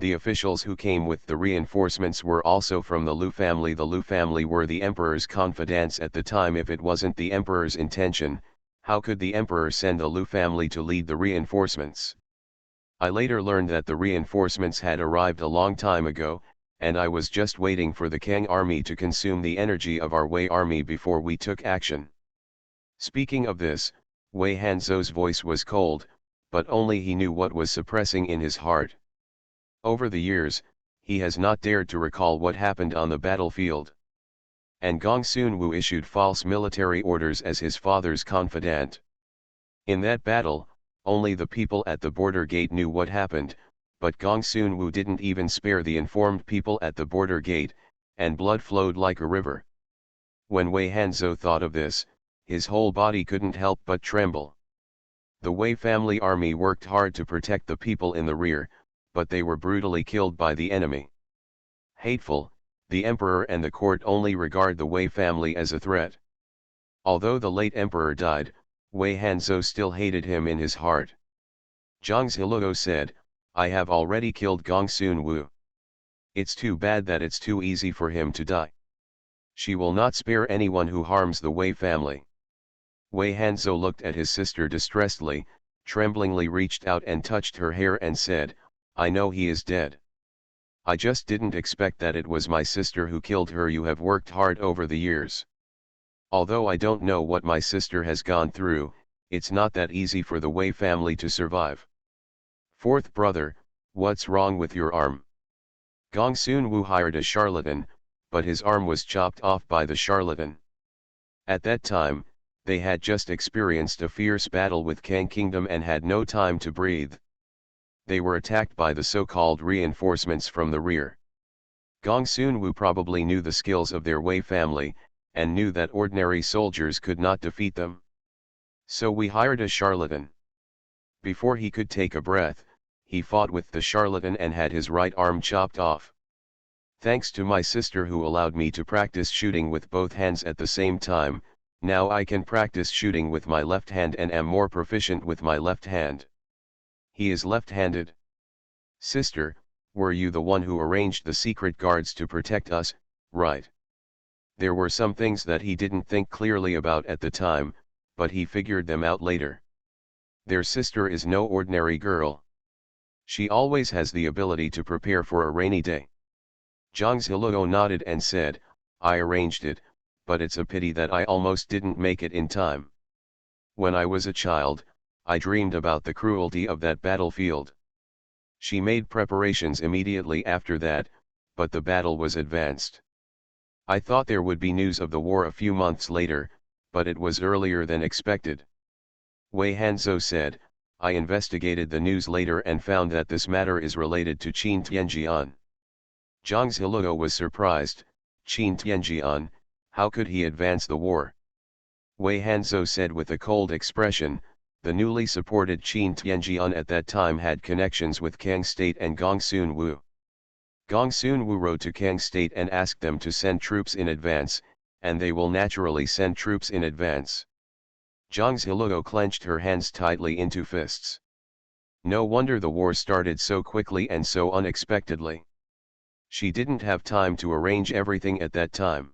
The officials who came with the reinforcements were also from the Lu family. The Lu family were the emperor's confidants at the time. If it wasn't the emperor's intention, how could the emperor send the Lu family to lead the reinforcements? I later learned that the reinforcements had arrived a long time ago, and I was just waiting for the Kang army to consume the energy of our Wei army before we took action. Speaking of this, Wei Hanzhou's voice was cold, but only he knew what was suppressing in his heart. Over the years, he has not dared to recall what happened on the battlefield. And Gong Sun Wu issued false military orders as his father's confidant. In that battle, only the people at the border gate knew what happened, but Gong Sun Wu didn't even spare the informed people at the border gate, and blood flowed like a river. When Wei Hanzhou thought of this, his whole body couldn't help but tremble. The Wei family army worked hard to protect the people in the rear, but they were brutally killed by the enemy. Hateful, the emperor and the court only regard the Wei family as a threat. Although the late emperor died, Wei Hanzhou still hated him in his heart. Zhang Ziluo said, "I have already killed Gong Sun Wu. It's too bad that it's too easy for him to die. She will not spare anyone who harms the Wei family." Wei Hanzhou looked at his sister distressedly, tremblingly reached out and touched her hair and said, "I know he is dead. I just didn't expect that it was my sister who killed her. You have worked hard over the years. Although I don't know what my sister has gone through, it's not that easy for the Wei family to survive. Fourth brother, what's wrong with your arm?" Gong Sun Wu hired a charlatan, but his arm was chopped off by the charlatan. At that time, they had just experienced a fierce battle with Kang Kingdom and had no time to breathe. They were attacked by the so-called reinforcements from the rear. Gong Sun Wu probably knew the skills of their Wei family, and knew that ordinary soldiers could not defeat them. So we hired a charlatan. Before he could take a breath, he fought with the charlatan and had his right arm chopped off. Thanks to my sister who allowed me to practice shooting with both hands at the same time, now I can practice shooting with my left hand and am more proficient with my left hand. He is left-handed. Sister, were you the one who arranged the secret guards to protect us, right? There were some things that he didn't think clearly about at the time, but he figured them out later. Their sister is no ordinary girl. She always has the ability to prepare for a rainy day. Zhang Ziluo nodded and said, I arranged it, but it's a pity that I almost didn't make it in time. When I was a child, I dreamed about the cruelty of that battlefield. She made preparations immediately after that, but the battle was advanced. I thought there would be news of the war a few months later, but it was earlier than expected. Wei Hanzhou said, I investigated the news later and found that this matter is related to Qin Tianjian. Zhang Ziluo was surprised. Qin Tianjian, how could he advance the war? Wei Hanzhou said with a cold expression, the newly supported Qin Tianjian at that time had connections with Kang State and Gongsun Wu. Gongsun Wu wrote to Kang State and asked them to send troops in advance, and they will naturally send troops in advance. Zhang Ziluo clenched her hands tightly into fists. No wonder the war started so quickly and so unexpectedly. She didn't have time to arrange everything at that time.